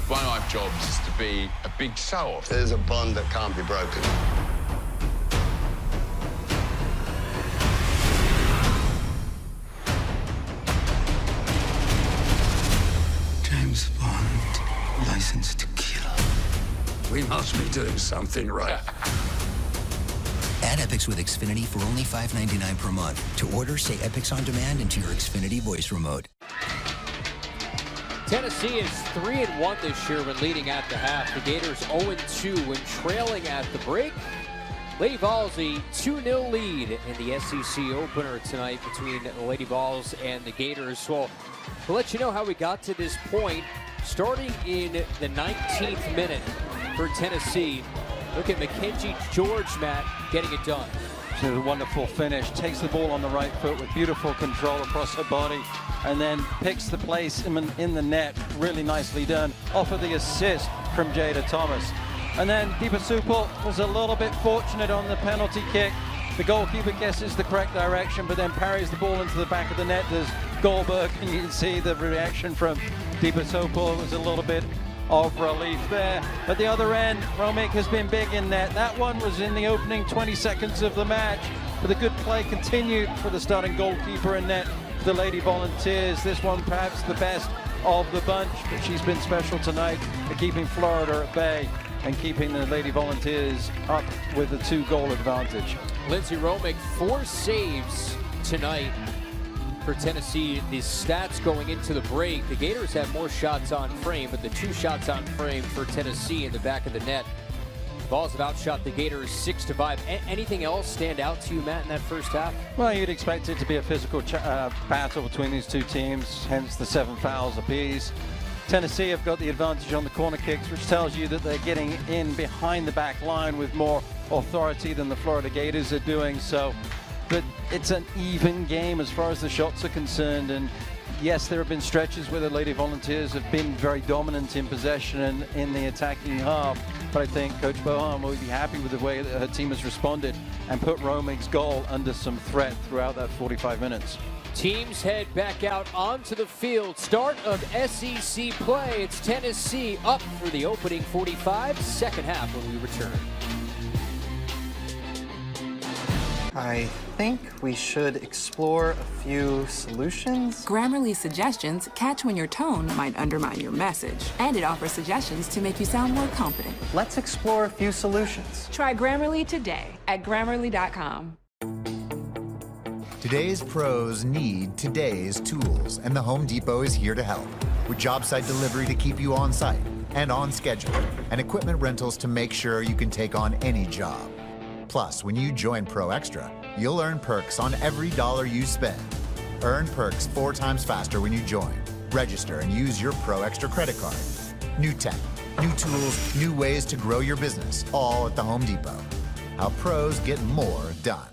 One of my jobs is to be a big show-off. There's a bond that can't be broken. James Bond, License to Kill. We must be doing something right. Add Epix with Xfinity for only $5.99 per month. To order, say Epix on demand into your Xfinity voice remote. Tennessee is 3-1 this year when leading at the half. The Gators 0-2 when trailing at the break. Lady Vols a 2-0 lead in the SEC opener tonight between the Lady Vols and the Gators. Well, to let you know how we got to this point, starting in the 19th minute for Tennessee, look at Mackenzie George, Matt, getting it done. She's a wonderful finish, takes the ball on the right foot with beautiful control across her body, and then picks the place in the net. Really nicely done. Off of the assist from Jada Thomas. And then Deepa Supal was a little bit fortunate on the penalty kick. The goalkeeper guesses the correct direction, but then parries the ball into the back of the net. There's Goldberg, and you can see the reaction from Deepa Supal. It was a little bit of relief there. At the other end, Romick has been big in net. That one was in the opening 20 seconds of the match, but the good play continued for the starting goalkeeper in net, the Lady Volunteers. This one perhaps the best of the bunch, but she's been special tonight at keeping Florida at bay and keeping the Lady Volunteers up with a 2-goal advantage. Lindsay Romick, 4 saves tonight for Tennessee. The stats going into the break, the Gators had more shots on frame, but the 2 shots on frame for Tennessee in the back of the net. Vols have outshot the Gators 6-5. Anything else stand out to you, Matt, in that first half? Well, you'd expect it to be a physical battle between these two teams, hence the 7 fouls apiece. Tennessee have got the advantage on the corner kicks, which tells you that they're getting in behind the back line with more authority than the Florida Gators are doing so. But it's an even game as far as the shots are concerned, and yes, there have been stretches where the Lady Volunteers have been very dominant in possession and in the attacking half, but I think Coach Bohan will be happy with the way that her team has responded and put Romick's goal under some threat throughout that 45 minutes. Teams head back out onto the field. Start of SEC play. It's Tennessee up for the opening 45, second half when we return. I think we should explore a few solutions. Grammarly's suggestions catch when your tone might undermine your message, and it offers suggestions to make you sound more confident. Let's explore a few solutions. Try Grammarly today at Grammarly.com. Today's pros need today's tools, and the Home Depot is here to help. With job site delivery to keep you on site and on schedule, and equipment rentals to make sure you can take on any job. Plus, when you join Pro Extra, you'll earn perks on every dollar you spend. Earn perks 4 times faster when you join. Register and use your Pro Extra credit card. New tech, new tools, new ways to grow your business, all at the Home Depot. How pros get more done.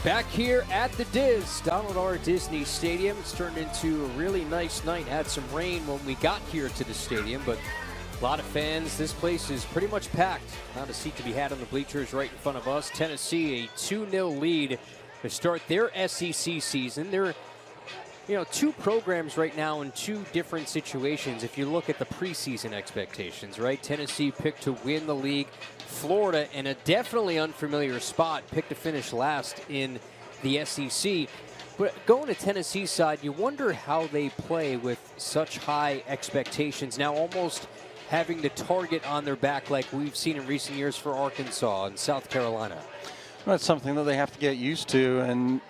Back here at the Donald R. Disney Stadium. It's turned into a really nice night. Had some rain when we got here to the stadium, but a lot of fans. This place is pretty much packed. Not a seat to be had on the bleachers right in front of us. Tennessee, a 2-0 lead to start their SEC season. They're, 2 programs right now in 2 different situations. If you look at the preseason expectations, right? Tennessee picked to win the league. Florida, in a definitely unfamiliar spot, picked to finish last in the SEC. But going to Tennessee's side, you wonder how they play with such high expectations. Now almost having the target on their back like we've seen in recent years for Arkansas and South Carolina. Well, that's something that they have to get used to, and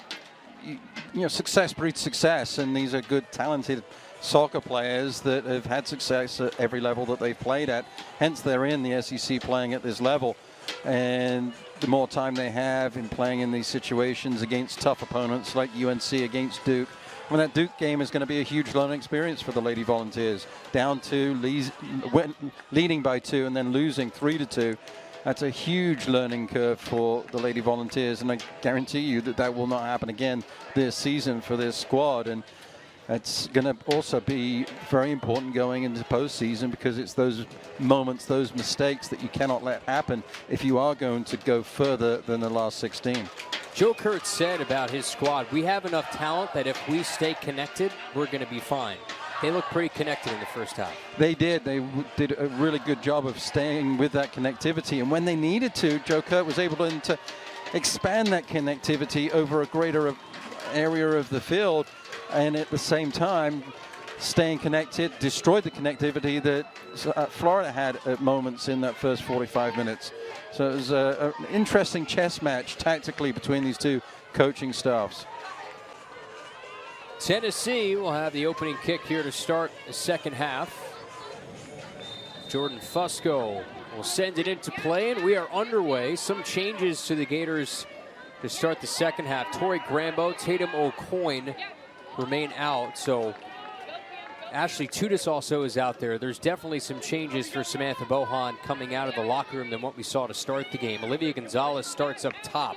success breeds success, and these are good, talented soccer players that have had success at every level that they've played at. Hence, they're in the SEC playing at this level. And the more time they have in playing in these situations against tough opponents like UNC against Duke, when that Duke game is going to be a huge learning experience for the Lady Volunteers. Down 2, leading by 2, and then losing 3-2. That's a huge learning curve for the Lady Volunteers, and I guarantee you that that will not happen again this season for this squad. And that's going to also be very important going into postseason, because it's those moments, those mistakes that you cannot let happen if you are going to go further than the last 16. Joe Kurtz said about his squad, we have enough talent that if we stay connected, we're going to be fine. They looked pretty connected in the first half. They did. They did a really good job of staying with that connectivity. And when they needed to, Joe Kurt was able to expand that connectivity over a greater area of the field. And at the same time, staying connected, destroyed the connectivity that Florida had at moments in that first 45 minutes. So it was an interesting chess match tactically between these two coaching staffs. Tennessee will have the opening kick here to start the second half. Jordan Fusco will send it into play, and we are underway. Some changes to the Gators to start the second half. Tori Grambo, Tatum O'Coin remain out, so Ashley Tudis also is out there. There's definitely some changes for Samantha Bohan coming out of the locker room than what we saw to start the game. Olivia Gonzalez starts up top.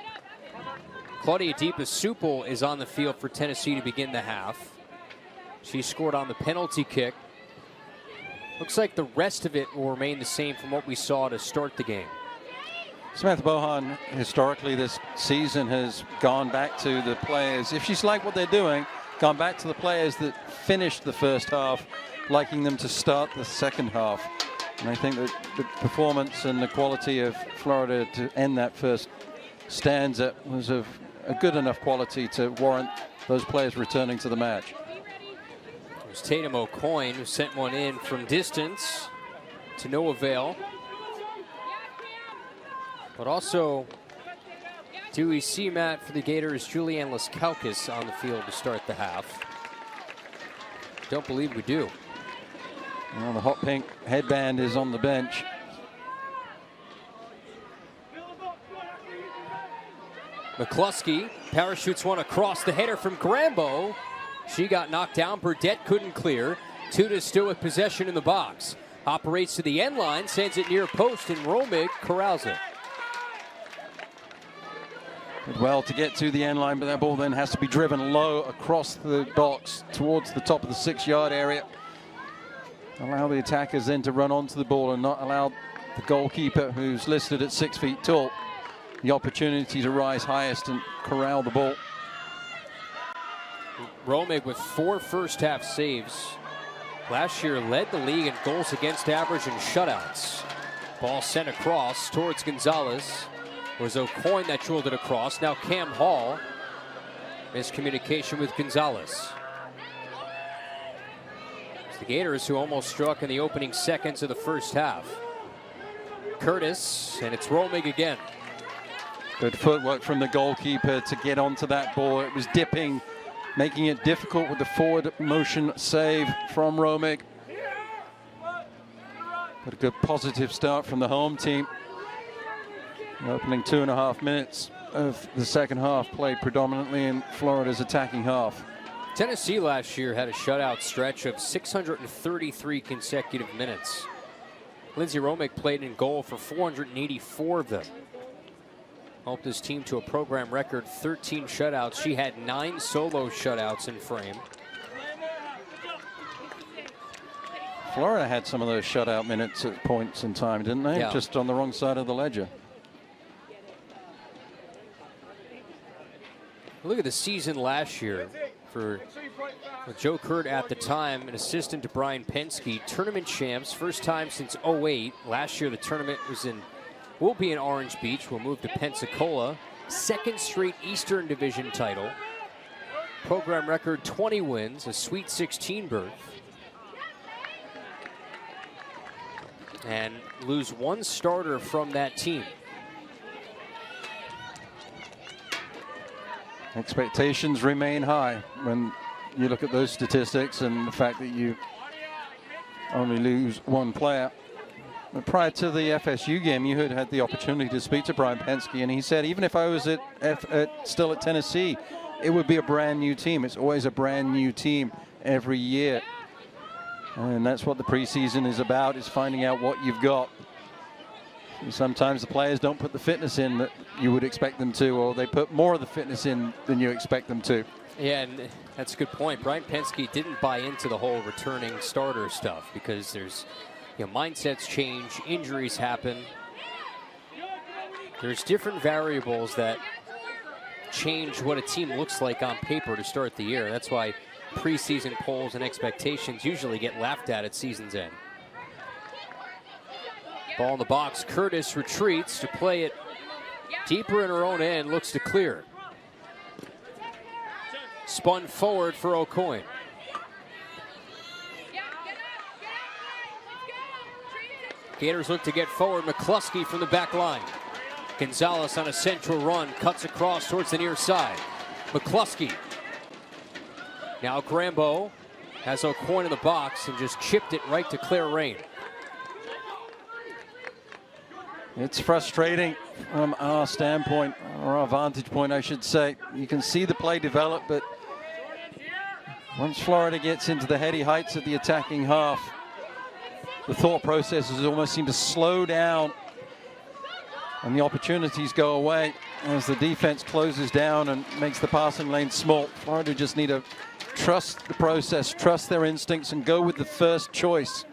Claudia Deepa-Supel is on the field for Tennessee to begin the half. She scored on the penalty kick. Looks like the rest of it will remain the same from what we saw to start the game. Samantha Bohan, historically this season, has gone back to the players, if she's like what they're doing, gone back to the players that finished the first half, liking them to start the second half. And I think that the performance and the quality of Florida to end that first stanza was of a good enough quality to warrant those players returning to the match. It was Tatum O'Coin who sent one in from distance to no avail. But also, do we see, Matt, for the Gators, Julianne Laskaukis on the field to start the half? Don't believe we do. Well, the hot pink headband is on the bench. McCluskey parachutes one across the header from Grambo. She got knocked down. Burdette couldn't clear. Tudis still with possession in the box. Operates to the end line, sends it near post, and Romig corrals it. Did well to get to the end line, but that ball then has to be driven low across the box towards the top of the 6-yard area. Allow the attackers then to run onto the ball and not allow the goalkeeper, who's listed at 6 feet tall, the opportunity to rise highest and corral the ball. Romig with 4 first-half saves. Last year led the league in goals against average and shutouts. Ball sent across towards Gonzalez. It was O'Coin that drilled it across. Now Cam Hall. Miscommunication with Gonzalez. It's the Gators who almost struck in the opening seconds of the first half. Curtis, and it's Romig again. Good footwork from the goalkeeper to get onto that ball. It was dipping, making it difficult with the forward motion save from Romig. But a good positive start from the home team. The opening 2.5 minutes of the second half played predominantly in Florida's attacking half. Tennessee last year had a shutout stretch of 633 consecutive minutes. Lindsay Romig played in goal for 484 of them. Helped his team to a program record 13 shutouts. She had 9 solo shutouts in frame. Florida had some of those shutout minutes at points in time, didn't they? Yeah. Just on the wrong side of the ledger. Look at the season last year for Joe Kurt at the time, an assistant to Brian Penske. Tournament champs, first time since '08. Last year the tournament will be in Orange Beach. We'll move to Pensacola. Second straight Eastern Division title. Program record 20 wins, a Sweet 16 berth. And lose 1 starter from that team. Expectations remain high when you look at those statistics and the fact that you only lose one player. But prior to the FSU game, you had the opportunity to speak to Brian Pensky, and he said, even if I was still at Tennessee, it would be a brand new team. It's always a brand new team every year. And that's what the preseason is about, is finding out what you've got. And sometimes the players don't put the fitness in that you would expect them to, or they put more of the fitness in than you expect them to. Yeah, and that's a good point. Brian Pensky didn't buy into the whole returning starter stuff because there's, mindsets change, injuries happen. There's different variables that change what a team looks like on paper to start the year. That's why preseason polls and expectations usually get laughed at season's end. Ball in the box. Curtis retreats to play it deeper in her own end. Looks to clear. Spun forward for O'Coin. Gators look to get forward. McCluskey from the back line. Gonzalez on a central run. Cuts across towards the near side. McCluskey. Now Grambo has O'Coin in the box and just chipped it right to Claire Rain. It's frustrating from our standpoint, or our vantage point, I should say. You can see the play develop, but once Florida gets into the heady heights of the attacking half, the thought processes almost seem to slow down and the opportunities go away as the defense closes down and makes the passing lane small. Florida just need to trust the process, trust their instincts, and go with the first choice.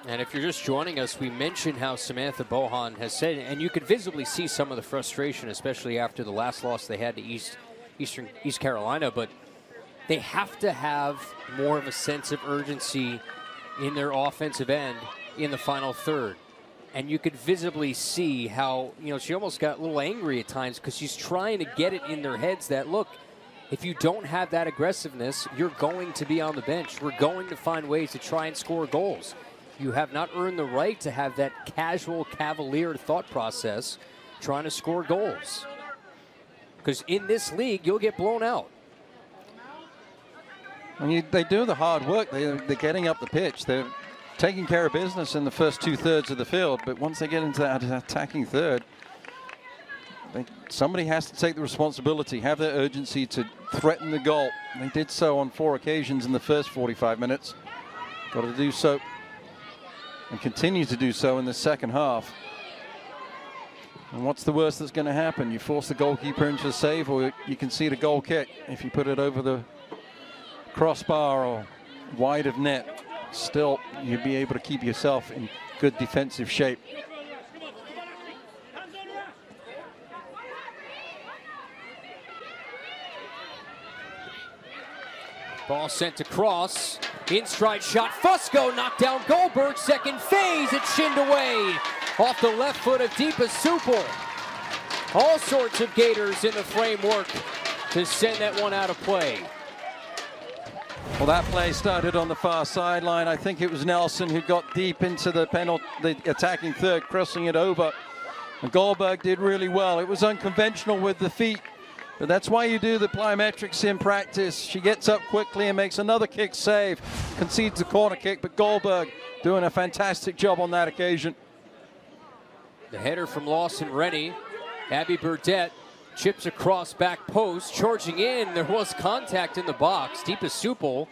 And if you're just joining us, we mentioned how Samantha Bohan has said, and you could visibly see some of the frustration, especially after the last loss they had to East Carolina, but they have to have more of a sense of urgency in their offensive end in the final third. And you could visibly see how, she almost got a little angry at times because she's trying to get it in their heads that, look, if you don't have that aggressiveness, you're going to be on the bench. We're going to find ways to try and score goals. You have not earned the right to have that casual, cavalier thought process trying to score goals. Because in this league, you'll get blown out. And they do the hard work. They're getting up the pitch. They're taking care of business in the first 2/3 of the field. But once they get into that attacking third, somebody has to take the responsibility, have their urgency to threaten the goal. They did so on 4 occasions in the first 45 minutes. Got to do so and continue to do so in the second half. And what's the worst that's going to happen? You force the goalkeeper into a save, or you concede a goal kick. If you put it over the crossbar or wide of net, still you'd be able to keep yourself in good defensive shape. Ball sent across. In stride shot. Fusco knocked down Goldberg. Second phase. It's shinned away off the left foot of Deepa Supal. All sorts of Gators in the framework to send that one out of play. Well, that play started on the far sideline. I think it was Nelson who got deep into the attacking third, crossing it over. And Goldberg did really well. It was unconventional with the feet, but that's why you do the plyometrics in practice. She gets up quickly and makes another kick save, concedes the corner kick, but Goldberg doing a fantastic job on that occasion. The header from Lawson Rennie. Abby Burdette chips across back post, charging in. There was contact in the box. Deepa Supal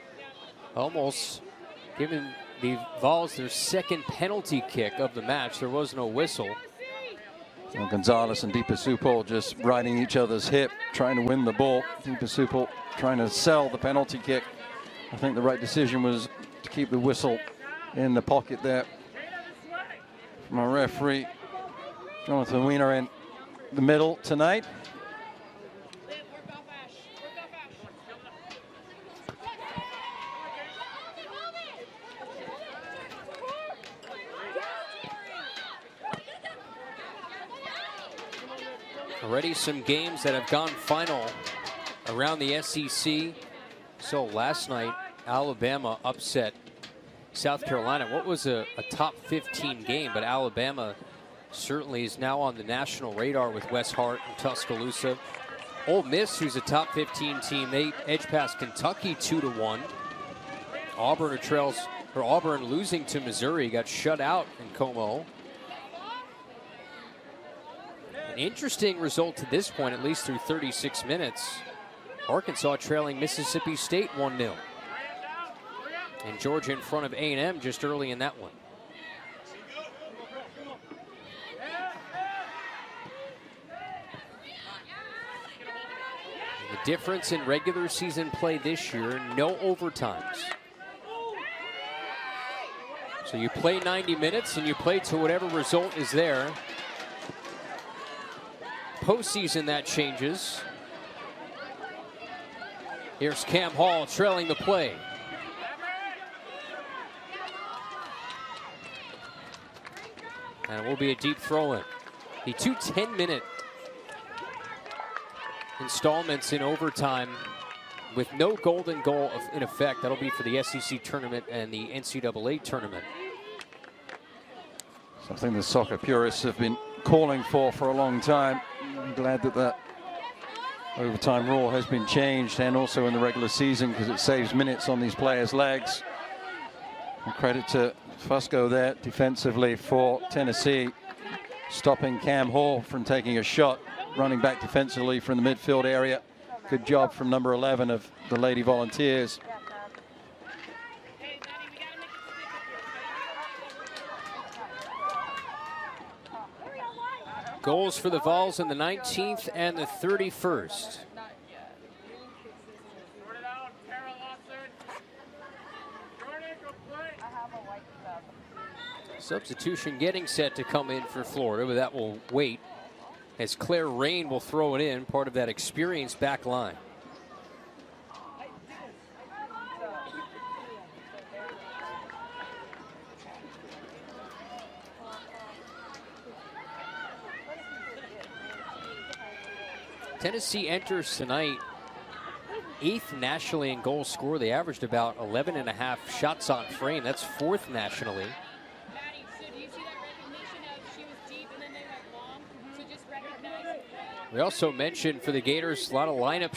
almost giving the Vols their second penalty kick of the match. There was no whistle. Well, Gonzalez and Deepa Supal just riding each other's hip, trying to win the ball. Deepa Supal trying to sell the penalty kick. I think the right decision was to keep the whistle in the pocket there. From our referee, Jonathan Wiener, in the middle tonight. Already some games that have gone final around the SEC. So last night, Alabama upset South Carolina. What was a top 15 game, but Alabama certainly is now on the national radar with Wes Hart and Tuscaloosa. Ole Miss, who's a top 15 team, they edge past Kentucky 2-1. Auburn losing to Missouri, got shut out in Como. An interesting result to this point, at least through 36 minutes. Arkansas trailing Mississippi State 1-0. And Georgia in front of A&M just early in that one. The difference in regular season play this year, no overtimes. So you play 90 minutes and you play to whatever result is there. Postseason, that changes. Here's Cam Hall trailing the play. And it will be a deep throw in. The two 10-minute installments in overtime with no golden goal in effect. That'll be for the SEC tournament and the NCAA tournament. Something the soccer purists have been calling for a long time. I'm glad that that overtime rule has been changed, and also in the regular season, because it saves minutes on these players' legs. And credit to Fusco there defensively for Tennessee, stopping Cam Hall from taking a shot, running back defensively from the midfield area. Good job from number 11 of the Lady Volunteers. Goals for the Vols in the 19th and the 31st. Substitution getting set to come in for Florida, but that will wait as Claire Rain will throw it in, part of that experienced back line. Tennessee enters tonight 8th nationally in goal score. They averaged about 11.5 shots on frame. That's 4th nationally. We also mentioned for the Gators a lot of lineup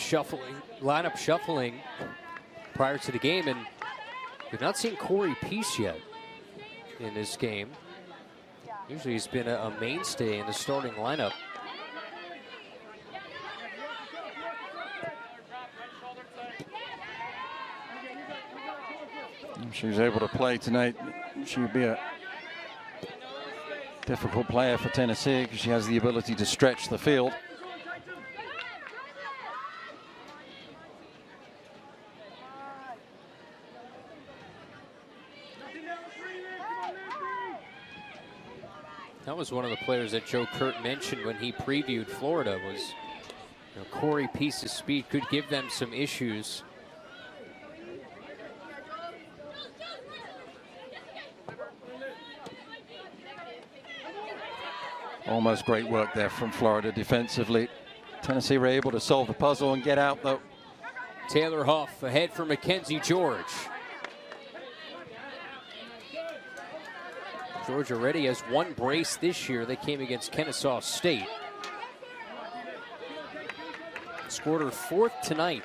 shuffling prior to the game, and we've not seen Corey Peace yet in this game. Usually he's been a mainstay in the starting lineup. If she was able to play tonight, she would be a difficult player for Tennessee because she has the ability to stretch the field. That was one of the players that Joe Kurt mentioned when he previewed Florida was, Corey Peace's speed could give them some issues. Almost great work there from Florida defensively. Tennessee were able to solve the puzzle and get out, though. Taylor Huff ahead for Mackenzie George. Georgia already has one brace this year. They came against Kennesaw State. Scored her 4th tonight.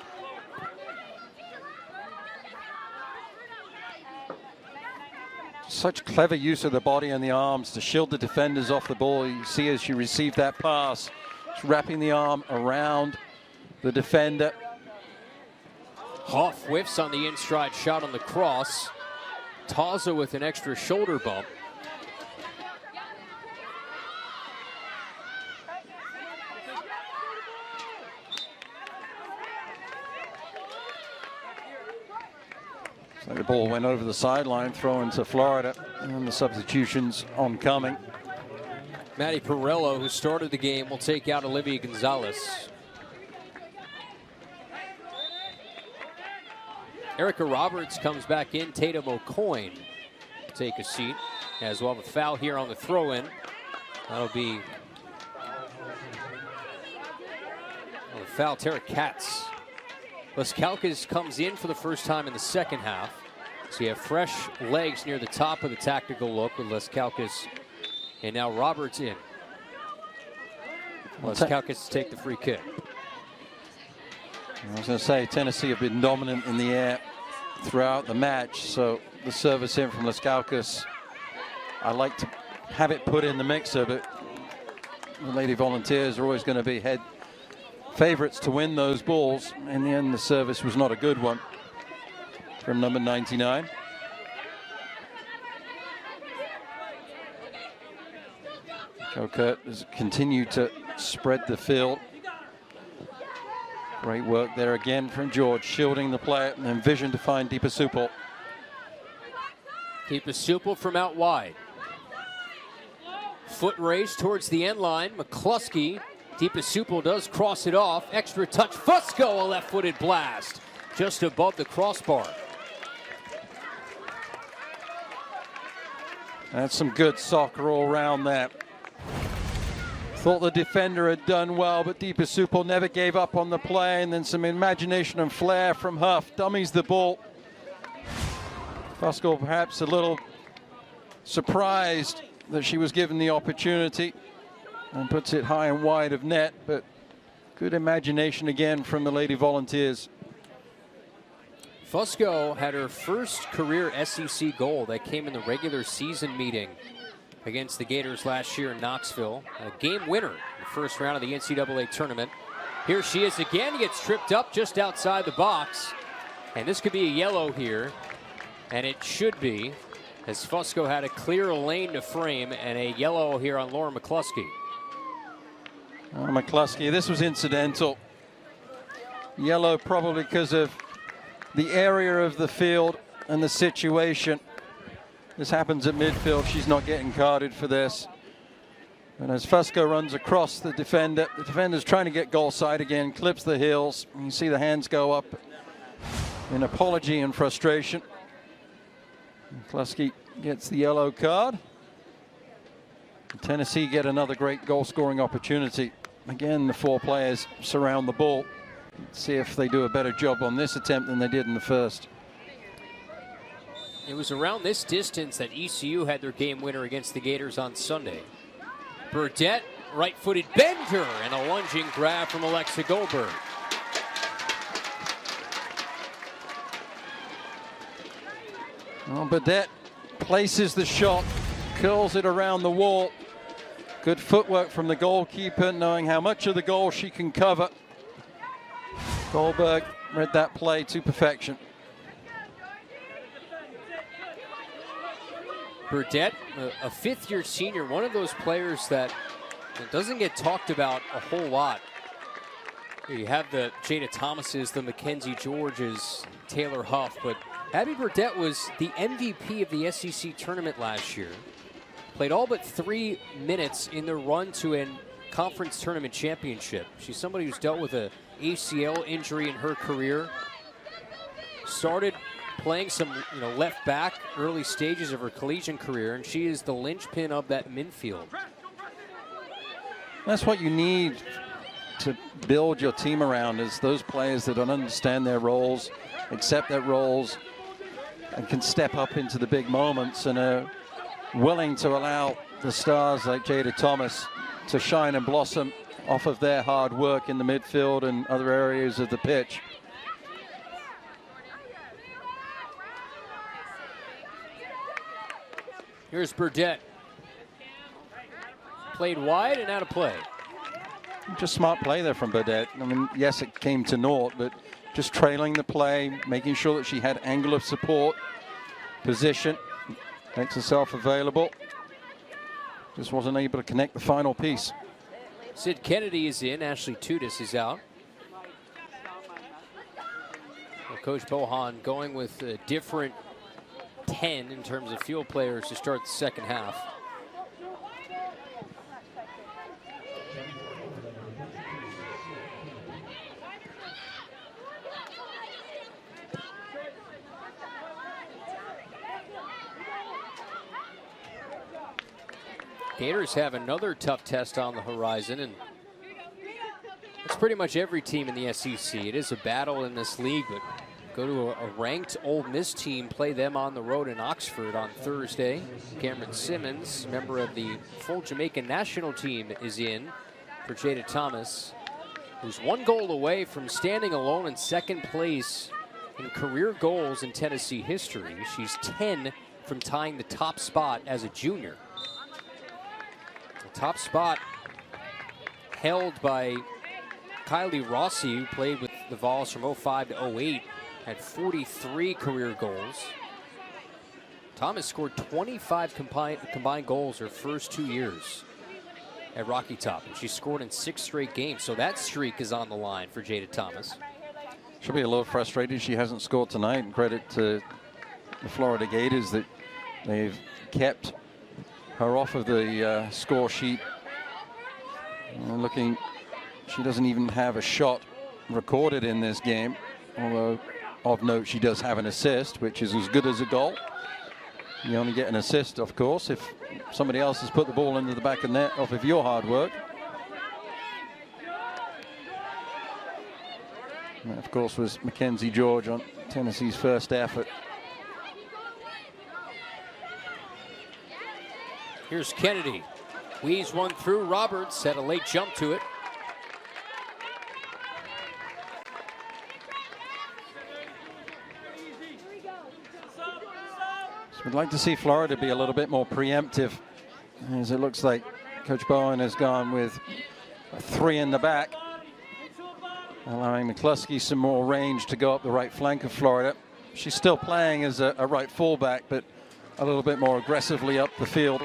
Such clever use of the body and the arms to shield the defenders off the ball. You see as she received that pass, she's wrapping the arm around the defender. Hoff whiffs on the in-stride shot on the cross. Taza with an extra shoulder bump. So the ball went over the sideline, thrown to Florida, and the substitutions oncoming. Maddie Perello, who started the game, will take out Olivia Gonzalez. Erica Roberts comes back in. Tatum O'Coin take a seat, as well. The foul here on the throw-in. That'll be the foul. Tara Katz. Leskalkas comes in for the first time in the second half. So you have fresh legs near the top of the tactical look with Leskalkas, and now Roberts in. Leskalkas to take the free kick. I was going to say, Tennessee have been dominant in the air throughout the match, so the service in from Laskauskas, I like to have it put in the mixer, but the Lady Volunteers are always going to be head favorites to win those balls. In the end, the service was not a good one from number 99. Kokert has continued to spread the field. Great work there again from George, shielding the player and then vision to find Deepa Supal. Deepa Supal from out wide. Foot race towards the end line. McCluskey. Deepa Supal does cross it off. Extra touch. Fusco, a left-footed blast just above the crossbar. That's some good soccer all around there. Thought the defender had done well, but Deepa Supal never gave up on the play, and then some imagination and flair from Huff. Dummies the ball. Fusco perhaps a little surprised that she was given the opportunity and puts it high and wide of net, but good imagination again from the Lady Volunteers. Fusco had her first career SEC goal that came in the regular season meeting against the Gators last year in Knoxville. A game winner in the first round of the NCAA tournament. Here she is again, gets tripped up just outside the box. And this could be a yellow here, and it should be, as Fusco had a clear lane to frame, and a yellow here on Laura McCluskey. Oh, McCluskey, this was incidental. Yellow probably because of the area of the field and the situation. This happens at midfield. She's not getting carded for this. And as Fusco runs across the defender's trying to get goal side again, clips the heels. You see the hands go up in apology and frustration. McCluskey gets the yellow card. Tennessee get another great goal scoring opportunity. Again, the four players surround the ball. Let's see if they do a better job on this attempt than they did in the first. It was around this distance that ECU had their game winner against the Gators on Sunday. Burdette, right-footed bender, and a lunging grab from Alexa Goldberg. Well, Burdette places the shot, curls it around the wall. Good footwork from the goalkeeper, knowing how much of the goal she can cover. Goldberg read that play to perfection. Burdette, a fifth-year senior, one of those players that doesn't get talked about a whole lot. You have the Jada Thomases, the Mackenzie Georges, Taylor Huff, but Abby Burdette was the MVP of the SEC tournament last year. Played all but 3 minutes in the run to a conference tournament championship. She's somebody who's dealt with a ACL injury in her career. Started playing some left back early stages of her collegiate career, and she is the linchpin of that midfield. That's what you need to build your team around, is those players that don't understand their roles, accept their roles, and can step up into the big moments and are willing to allow the stars like Jada Thomas to shine and blossom off of their hard work in the midfield and other areas of the pitch. Here's Burdette. Played wide and out of play. Just smart play there from Burdette. I mean, yes, it came to naught, but just trailing the play, making sure that she had angle of support, position, makes herself available. Just wasn't able to connect the final piece. Sid Kennedy is in. Ashley Tudis is out. Well, Coach Bohan going with a different 10 in terms of field players to start the second half. Gators have another tough test on the horizon, and it's pretty much every team in the SEC. It is a battle in this league, but go to a ranked Ole Miss team, play them on the road in Oxford on Thursday. Cameron Simmons, member of the full Jamaican national team, is in for Jada Thomas. who's 1 goal away from standing alone in second place in career goals in Tennessee history. She's 10 from tying the top spot as a junior. The top spot held by Kylie Rossi, who played with the Vols from 05 to 08, had 43 career goals. Thomas scored 25 combined goals her first 2 years at Rocky Top, and she scored in 6 straight games, so that streak is on the line for Jada Thomas. She'll be a little frustrated she hasn't scored tonight, and credit to the Florida Gators that they've kept her off of the score sheet. Looking, she doesn't even have a shot recorded in this game, although of note she does have an assist, which is as good as a goal. You only get an assist, of course, if somebody else has put the ball into the back of the net off of your hard work. And that, of course, was Mackenzie George on Tennessee's first effort. Here's Kennedy. Weaves one through. Roberts had a late jump to it. So we'd like to see Florida be a little bit more preemptive, as it looks like Coach Bowen has gone with a 3 in the back, allowing McCluskey some more range to go up the right flank of Florida. She's still playing as a right fullback, but a little bit more aggressively up the field.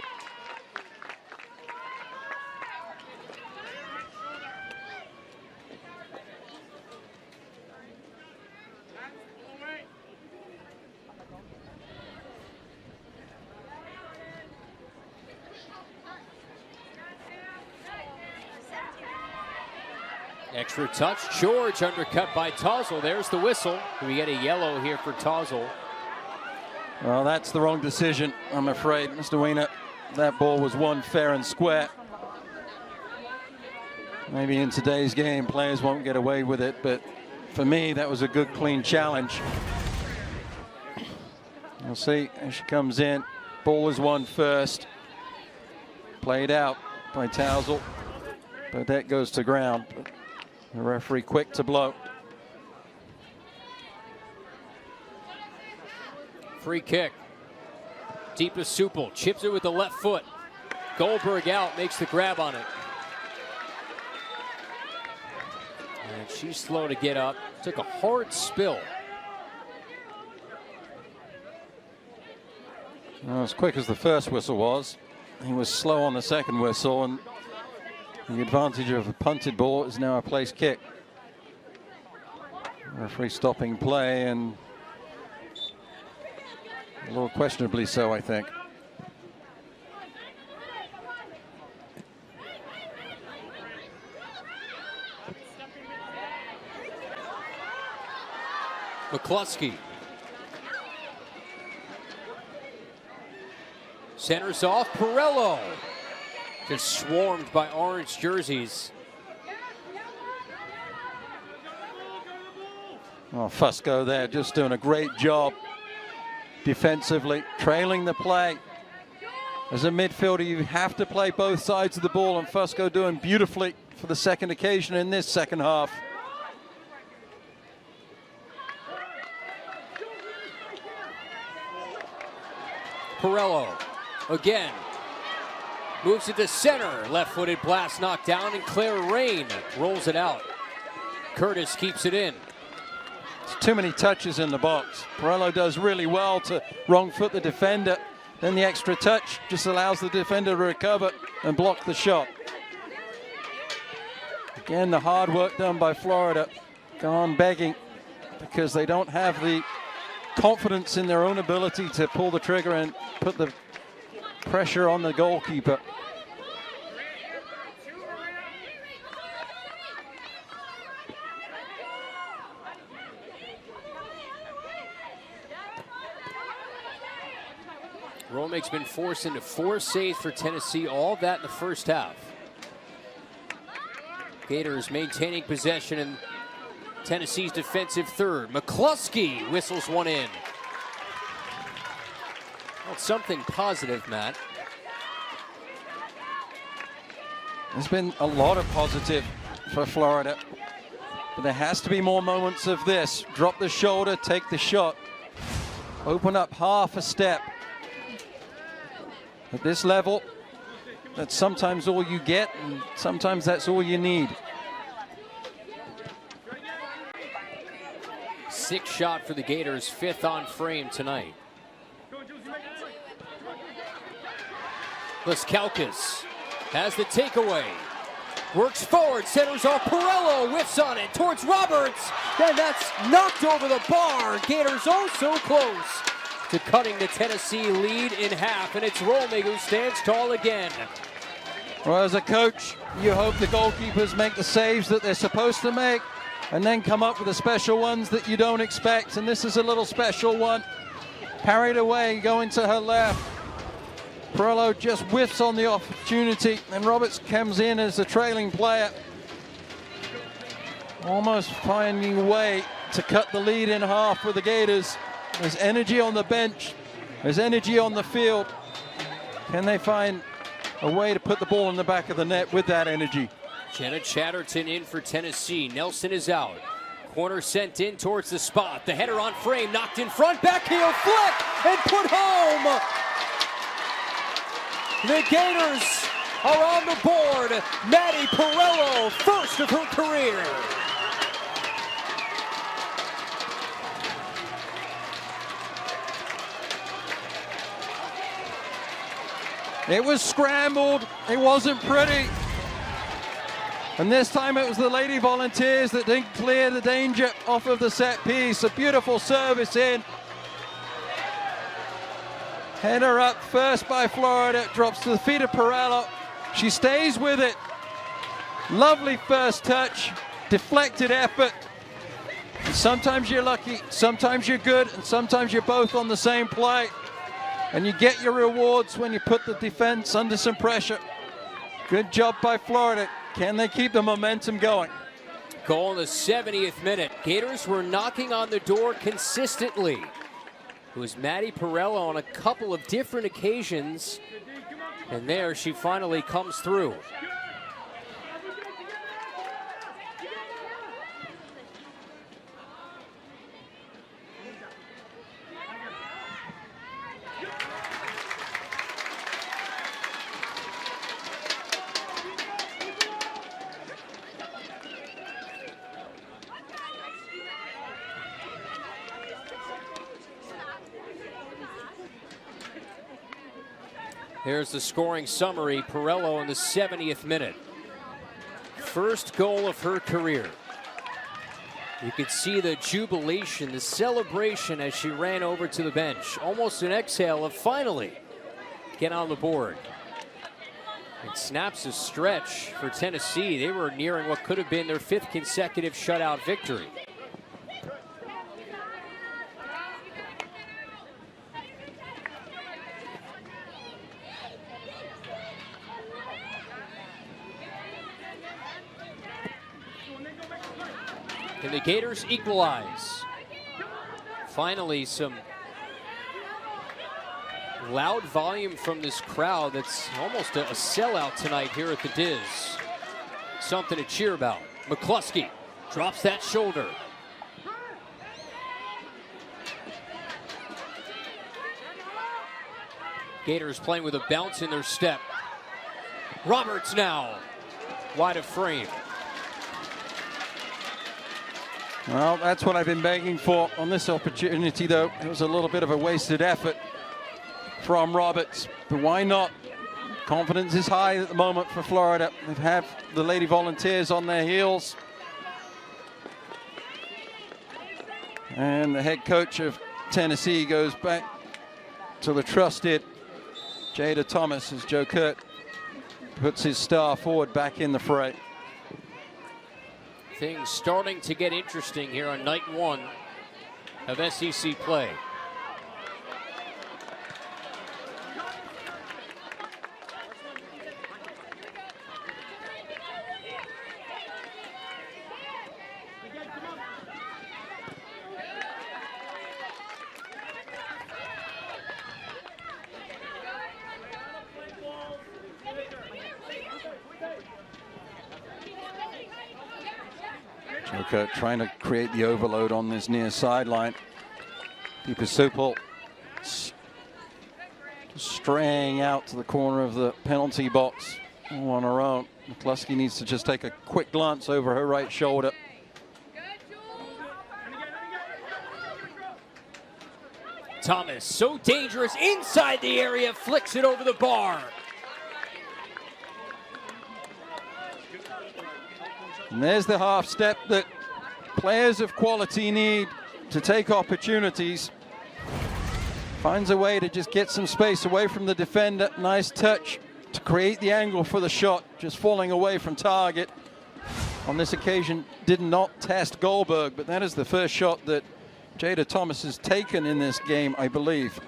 Extra touch. George undercut by Tozel. There's the whistle. We get a yellow here for Tozel. Well, that's the wrong decision, I'm afraid, Mr. Wiener. That ball was won fair and square. Maybe in today's game, players won't get away with it, but for me, that was a good, clean challenge. We'll see as she comes in. Ball is won first. Played out by Tozel, but that goes to ground. The referee quick to blow. Free kick. Deep to Supel. Chips it with the left foot. Goldberg out, makes the grab on it. And she's slow to get up. Took a hard spill. Well, as quick as the first whistle was, he was slow on the second whistle, and the advantage of a punted ball is now a place kick. Referee stopping play, and a little questionably so, I think. McCluskey. Centers off. Perello. Just swarmed by orange jerseys. Oh, Fusco there just doing a great job defensively, trailing the play. As a midfielder, you have to play both sides of the ball, and Fusco doing beautifully for the second occasion in this second half. Perello again. Moves it to center. Left-footed blast knocked down, and Claire Rain rolls it out. Curtis keeps it in. It's too many touches in the box. Perello does really well to wrong foot the defender. Then the extra touch just allows the defender to recover and block the shot. Again, the hard work done by Florida. Gone begging because they don't have the confidence in their own ability to pull the trigger and put the pressure on the goalkeeper. Romick's been forced into 4 saves for Tennessee, all of that in the first half. Gators maintaining possession in Tennessee's defensive third. McCluskey whistles one in. Well, something positive, Matt. There's been a lot of positive for Florida. But there has to be more moments of this. Drop the shoulder, take the shot. Open up half a step. At this level, that's sometimes all you get, and sometimes that's all you need. 6th shot for the Gators, 5th on frame tonight. Leskalkis has the takeaway. Works forward, centers off Perello, whiffs on it towards Roberts. And that's knocked over the bar. Gators oh so close to cutting the Tennessee lead in half. And it's Rolme who stands tall again. Well, as a coach, you hope the goalkeepers make the saves that they're supposed to make and then come up with the special ones that you don't expect. And this is a little special one. Parried away, going to her left. Perello just whiffs on the opportunity, and Roberts comes in as the trailing player. Almost finding a way to cut the lead in half for the Gators. There's energy on the bench. There's energy on the field. Can they find a way to put the ball in the back of the net with that energy? Jenna Chatterton in for Tennessee. Nelson is out. Corner sent in towards the spot. The header on frame, knocked in front, backheel flick, and put home. The Gators are on the board. Maddie Perello, first of her career. It was scrambled. It wasn't pretty. And this time it was the Lady Volunteers that didn't clear the danger off of the set piece. A beautiful service in. Header up first by Florida, drops to the feet of Perello. She stays with it. Lovely first touch, deflected effort. And sometimes you're lucky, sometimes you're good, and sometimes you're both on the same play. And you get your rewards when you put the defense under some pressure. Good job by Florida. Can they keep the momentum going? Goal in the 70th minute. Gators were knocking on the door consistently. It was Maddie Perello on a couple of different occasions, and there she finally comes through. Here's the scoring summary. Perello in the 70th minute. First goal of her career. You could see the jubilation, the celebration as she ran over to the bench. Almost an exhale of finally get on the board. It snaps a stretch for Tennessee. They were nearing what could have been their 5th consecutive shutout victory. And the Gators equalize. Finally, some loud volume from this crowd that's almost a sellout tonight here at the Diz. Something to cheer about. McCluskey drops that shoulder. Gators playing with a bounce in their step. Roberts now, wide of frame. Well, that's what I've been begging for on this opportunity, though. It was a little bit of a wasted effort from Roberts, but why not? Confidence is high at the moment for Florida. They've had the Lady Volunteers on their heels. And the head coach of Tennessee goes back to the trusted Jada Thomas as Joe Kurt puts his star forward back in the fray. Things starting to get interesting here on night 1 of SEC play. Joker trying to create the overload on this near sideline. Keeper Supel straying out to the corner of the penalty box all on her own. McCluskey needs to just take a quick glance over her right shoulder. Thomas, so dangerous inside the area, flicks it over the bar. And there's the half step that players of quality need to take opportunities. Finds a way to just get some space away from the defender. Nice touch to create the angle for the shot, just falling away from target. On this occasion, did not test Goldberg, but that is the first shot that Jada Thomas has taken in this game, I believe.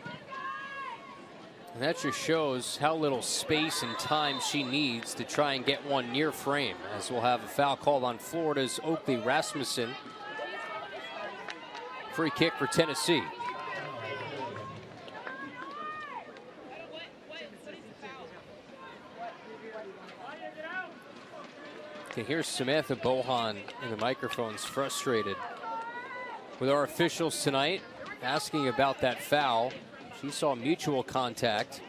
And that just shows how little space and time she needs to try and get one near frame, as we'll have a foul called on Florida's Oakley Rasmussen. Free kick for Tennessee. You can hear Samantha Bohan in the microphones, frustrated with our officials tonight, asking about that foul. She saw mutual contact.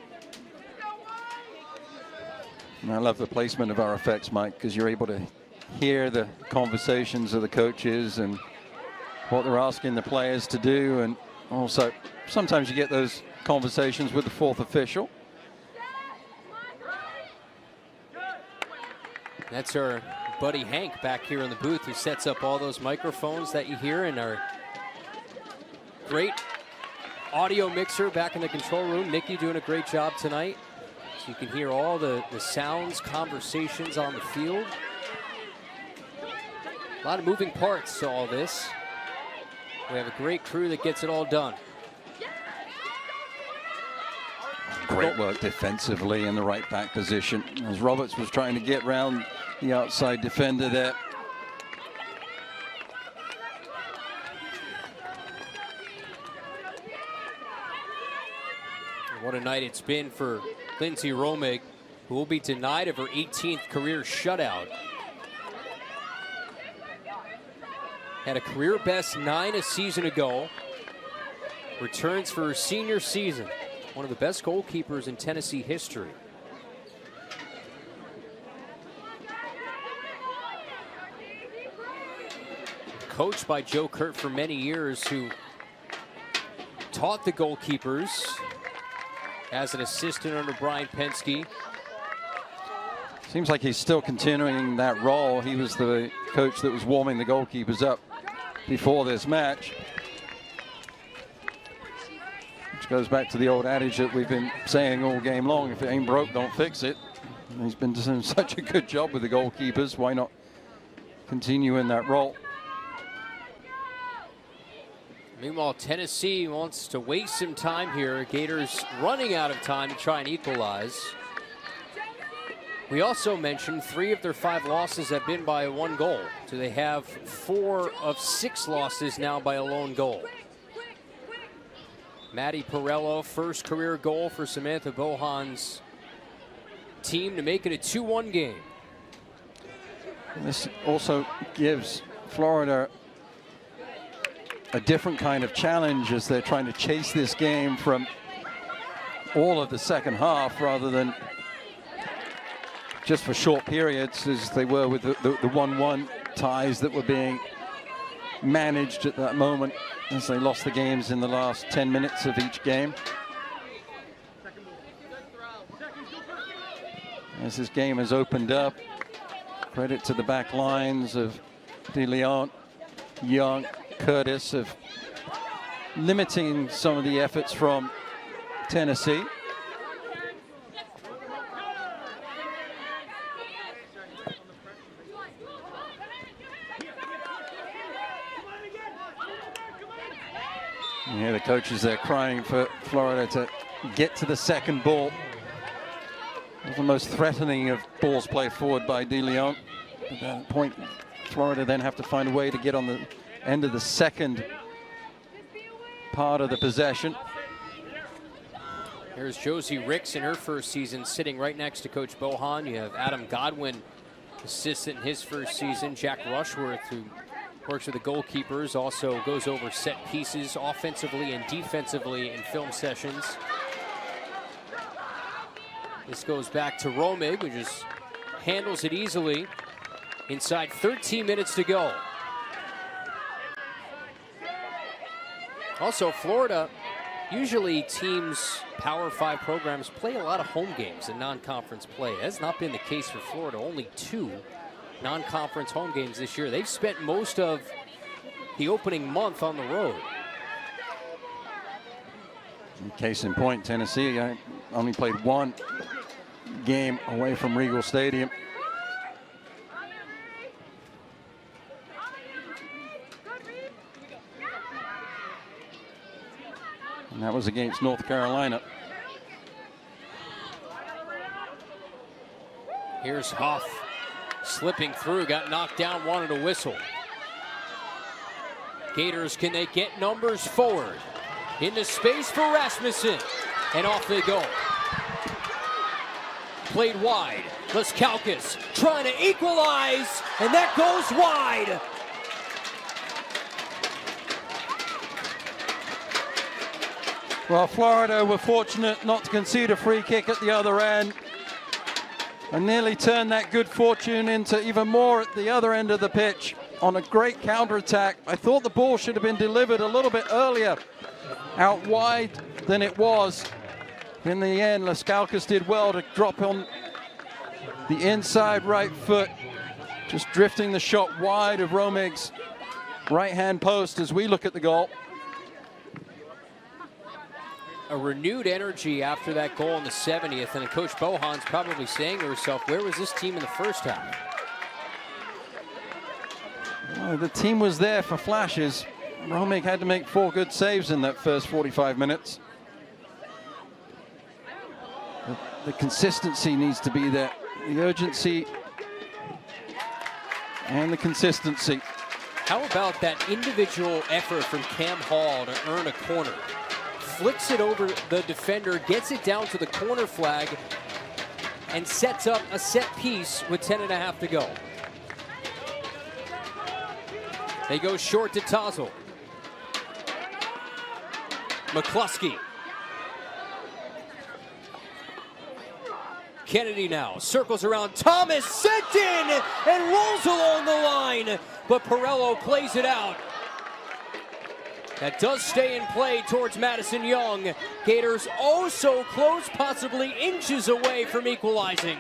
And I love the placement of our effects, Mike, because you're able to hear the conversations of the coaches and what they're asking the players to do. And also, sometimes you get those conversations with the fourth official. That's our buddy Hank back here in the booth, who sets up all those microphones that you hear in our great audio mixer back in the control room. Nikki doing a great job tonight. So you can hear all the sounds, conversations on the field. A lot of moving parts to all this. We have a great crew that gets it all done. Great work defensively in the right back position, as Roberts was trying to get around the outside defender there. What a night it's been for Lindsay Romig, who will be denied of her 18th career shutout. Had a career best 9 a season ago. Returns for her senior season. One of the best goalkeepers in Tennessee history. Coached by Joe Kurt for many years, who taught the goalkeepers as an assistant under Brian Penske. Seems like he's still continuing that role. He was the coach that was warming the goalkeepers up before this match. Which goes back to the old adage that we've been saying all game long: if it ain't broke, don't fix it. And he's been doing such a good job with the goalkeepers. Why not continue in that role? Meanwhile, Tennessee wants to waste some time here. Gators running out of time to try and equalize. We also mentioned 3 of their 5 losses have been by 1 goal. So they have 4 of 6 losses now by a lone goal. Maddie Perello, first career goal for Samantha Bohan's team to make it a 2-1 game. And this also gives Florida a different kind of challenge as they're trying to chase this game from all of the second half rather than just for short periods as they were with the 1-1 ties that were being managed at that moment as they lost the games in the last 10 minutes of each game. As this game has opened up, credit to the back lines of DeLeon, Young, Curtis of limiting some of the efforts from Tennessee. Yeah, the coaches there crying for Florida to get to the second ball. The most threatening of balls played forward by DeLeon. At that point, Florida then have to find a way to get on the end of the second part of the possession. Here's Josie Ricks in her first season, sitting right next to Coach Bohan. You have Adam Godwin, assistant in his first season. Jack Rushworth, who Works with the goalkeepers, also goes over set pieces offensively and defensively in film sessions. This goes back to Romig, who just handles it easily. Inside 13 minutes to go. Also, Florida, usually teams, Power 5 programs, play a lot of home games in non-conference play. That has not been the case for Florida. Only 2 non-conference home games this year. They've spent most of the opening month on the road. Case in point, Tennessee only played 1 game away from Regal Stadium. And that was against North Carolina. Here's Huff slipping through, got knocked down, wanted a whistle. Gators, can they get numbers forward? Into space for Rasmussen, and off they go. Played wide. Leskalkis trying to equalize, and that goes wide. Well, Florida were fortunate not to concede a free kick at the other end and nearly turned that good fortune into even more at the other end of the pitch on a great counterattack. I thought the ball should have been delivered a little bit earlier out wide than it was. In the end, Leskalkis did well to drop on the inside right foot, just drifting the shot wide of Romig's right-hand post as we look at the goal. A renewed energy after that goal in the 70th, and Coach Bohan's probably saying to herself, where was this team in the first half? Well, the team was there for flashes. Romig had to make 4 good saves in that first 45 minutes. The consistency needs to be there. The urgency and the consistency. How about that individual effort from Cam Hall to earn a corner? Flicks it over the defender, gets it down to the corner flag, and sets up a set piece with 10.5 to go. They go short to Tazel. McCluskey. Kennedy now circles around Thomas, sent in and rolls along the line, but Perello plays it out. That does stay in play towards Madison Young. Gators oh so close, possibly inches away from equalizing.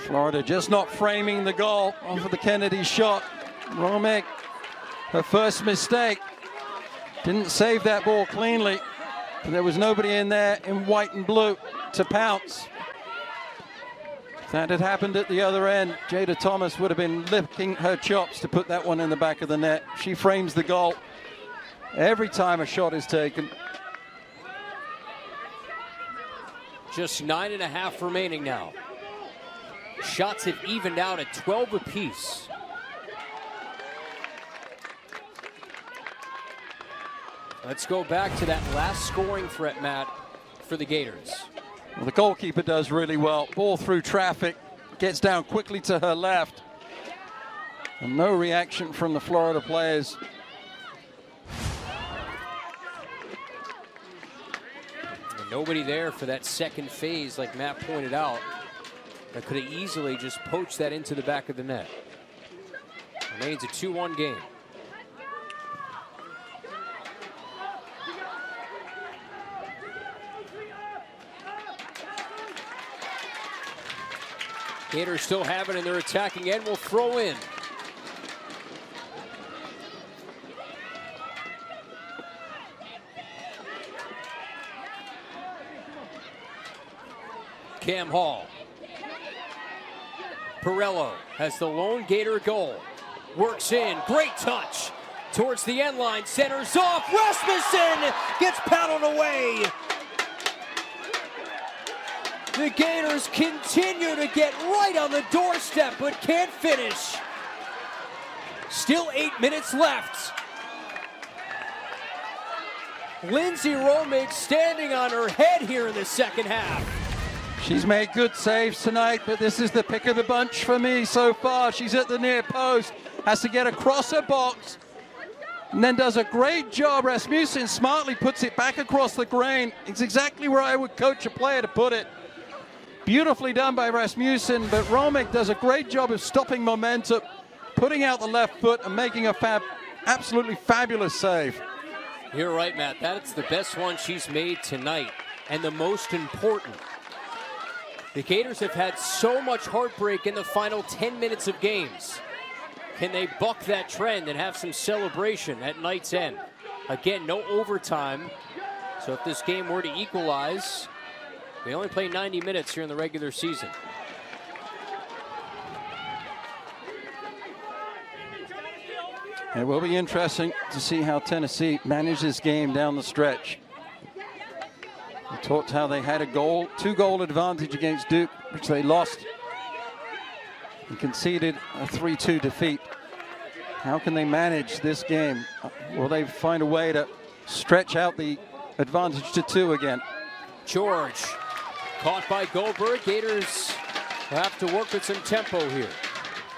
Florida just not framing the goal off of the Kennedy shot. Romig, her first mistake, didn't save that ball cleanly. But there was nobody in there in white and blue to pounce. If that had happened at the other end, Jada Thomas would have been licking her chops to put that one in the back of the net. She frames the goal every time a shot is taken. Just 9.5 remaining now. Shots have evened out at 12 apiece. Let's go back to that last scoring threat, Matt, for the Gators. Well, the goalkeeper does really well. Ball through traffic, gets down quickly to her left. And no reaction from the Florida players. And nobody there for that second phase, like Matt pointed out. That could have easily just poached that into the back of the net. Remains a 2-1 game. Gators still have it in their attacking end. Will throw in. Cam Hall. Perello has the lone Gator goal. Works in. Great touch. Towards the end line. Centers off. Rasmussen gets paddled away. The Gators continue to get right on the doorstep, but can't finish. Still 8 minutes left. Lindsay Romig standing on her head here in the second half. She's made good saves tonight, but this is the pick of the bunch for me so far. She's at the near post, has to get across her box, and then does a great job. Rasmussen smartly puts it back across the grain. It's exactly where I would coach a player to put it. Beautifully done by Rasmussen, but Romig does a great job of stopping momentum, putting out the left foot and making a absolutely fabulous save. You're right, Matt. That's the best one she's made tonight, and the most important. The Gators have had so much heartbreak in the final 10 minutes of games. Can they buck that trend and have some celebration at night's end? Again, no overtime. So if this game were to equalize, we only play 90 minutes here in the regular season. It will be interesting to see how Tennessee manages this game down the stretch. We talked how they had a two-goal advantage against Duke, which they lost and conceded a 3-2 defeat. How can they manage this game? Will they find a way to stretch out the advantage to 2 again? George caught by Goldberg. Gators will have to work with some tempo here.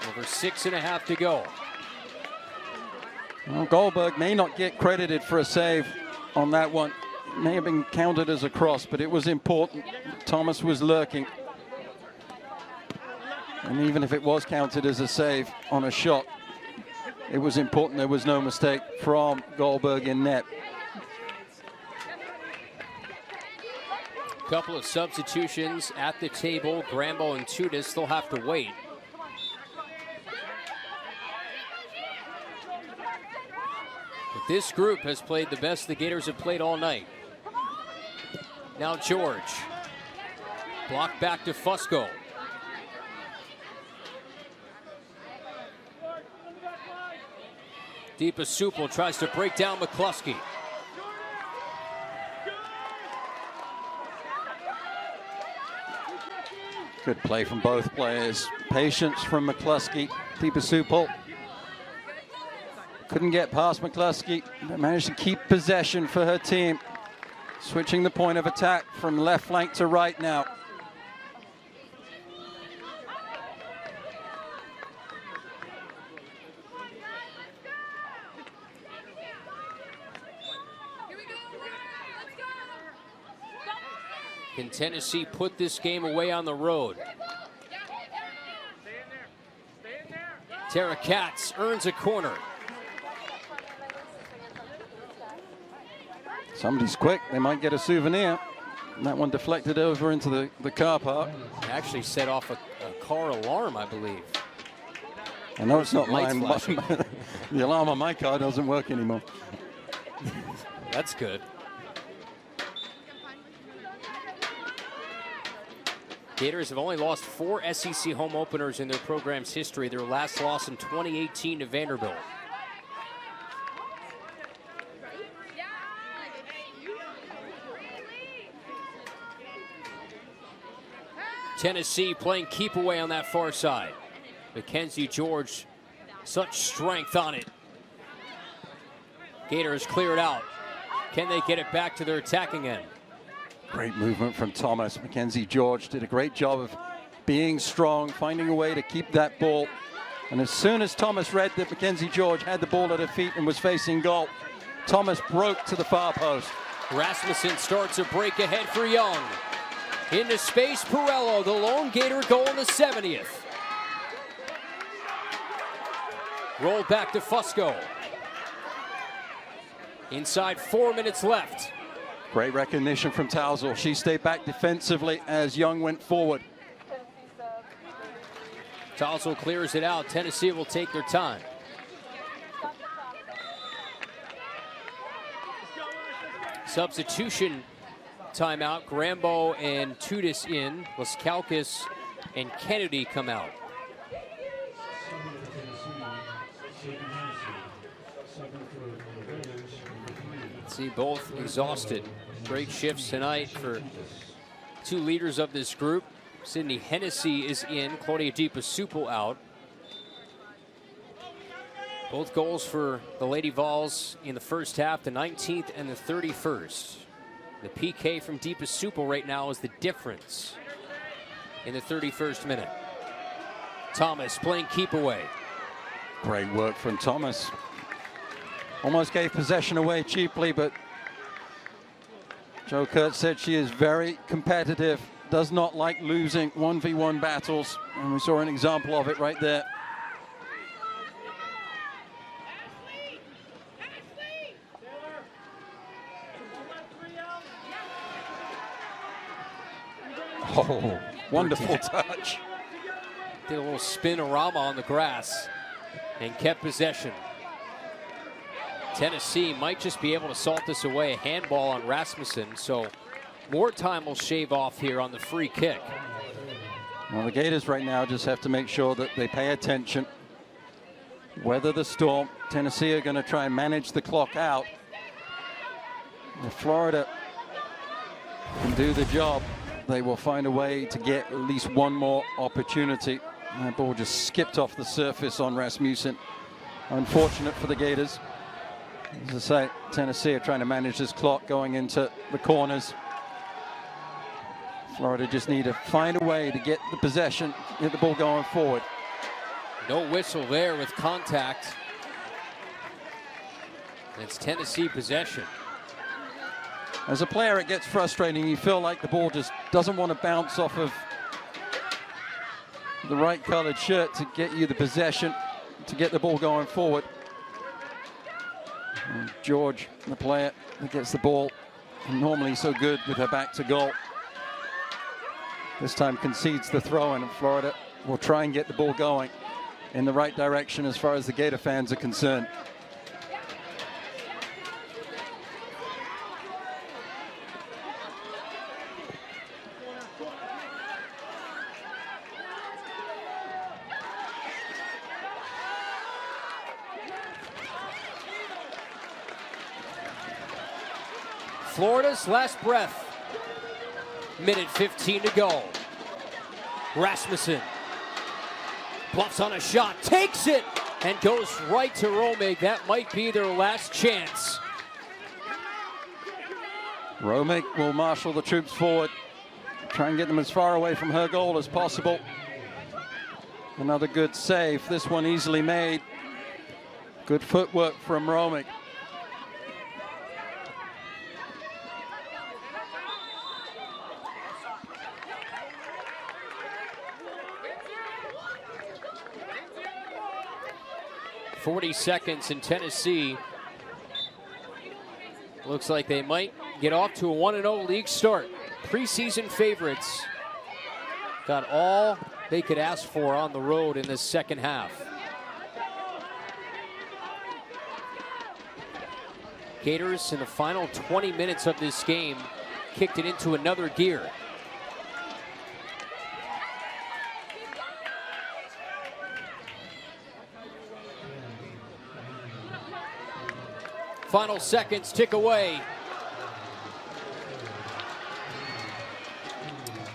Over 6.5 to go. Well, Goldberg may not get credited for a save on that one. It may have been counted as a cross, but it was important. Thomas was lurking. And even if it was counted as a save on a shot, it was important there was no mistake from Goldberg in net. Couple of substitutions at the table. Grambo and Tudis still have to wait. But this group has played the best the Gators have played all night. Now George. Blocked back to Fusco. Deepa Supel tries to break down McCluskey. Good play from both players. Patience from McCluskey. Deepa Supel couldn't get past McCluskey, but managed to keep possession for her team. Switching the point of attack from left flank to right now. Can Tennessee put this game away on the road? Tara Katz earns a corner. Somebody's quick. They might get a souvenir. And that one deflected over into the car park. It actually set off a car alarm, I believe. I know it's not Lights mine. flashing. The alarm on my car doesn't work anymore. That's good. Gators have only lost 4 SEC home openers in their program's history. Their last loss in 2018 to Vanderbilt. Tennessee playing keep away on that far side. Mackenzie George, such strength on it. Gators clear it out. Can they get it back to their attacking end? Great movement from Thomas. Mackenzie George did a great job of being strong, finding a way to keep that ball. And as soon as Thomas read that Mackenzie George had the ball at her feet and was facing goal, Thomas broke to the far post. Rasmussen starts a break ahead for Young. Into space, Perello, the lone Gator goal in the 70th. Rolled back to Fusco. Inside 4 minutes left. Great recognition from Tousell. She stayed back defensively as Young went forward. Tousell clears it out. Tennessee will take their time. Substitution timeout. Grambo and Tudis in. Laskaukis and Kennedy come out. See, both exhausted. Great shifts tonight for 2 leaders of this group. Sydney Hennessy is in. Claudia Deepa Supel out. Both goals for the Lady Vols in the first half, the 19th and the 31st. The PK from Deepasupo right now is the difference in the 31st minute. Thomas playing keep away. Great work from Thomas. Almost gave possession away cheaply, but Jo Kurt said she is very competitive, does not like losing 1v1 battles, and we saw an example of it right there. Oh, wonderful touch. Did a little spin-a-rama on the grass and kept possession. Tennessee might just be able to salt this away. A handball on Rasmussen, so more time will shave off here on the free kick. Well, the Gators right now just have to make sure that they pay attention, weather the storm. Tennessee are going to try and manage the clock out. If Florida can do the job, they will find a way to get at least one more opportunity. That ball just skipped off the surface on Rasmussen. Unfortunate for the Gators. As I say, Tennessee are trying to manage this clock going into the corners. Florida just need to find a way to get the possession, get the ball going forward. No whistle there with contact. It's Tennessee possession. As a player, it gets frustrating. You feel like the ball just doesn't want to bounce off of the right colored shirt to get you the possession, to get the ball going forward. And George, the player that gets the ball, normally so good with her back to goal, this time concedes the throw, and Florida will try and get the ball going in the right direction as far as the Gator fans are concerned. Florida's last breath. Minute 15 to go. Rasmussen bluffs on a shot, takes it, and goes right to Romig. That might be their last chance. Romig will marshal the troops forward, try and get them as far away from her goal as possible. Another good save, this one easily made. Good footwork from Romig. .40 seconds in Tennessee. Looks like they might get off to a 1-0 league start. Preseason favorites got all they could ask for on the road in this second half. Gators in the final 20 minutes of this game kicked it into another gear. Final seconds tick away.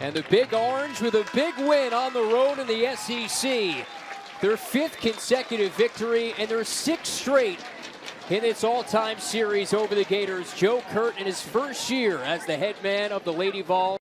And the Big Orange with a big win on the road in the SEC. Their 5th consecutive victory and their 6th straight in its all-time series over the Gators. Jo Kurt in his first year as the head man of the Lady Vols.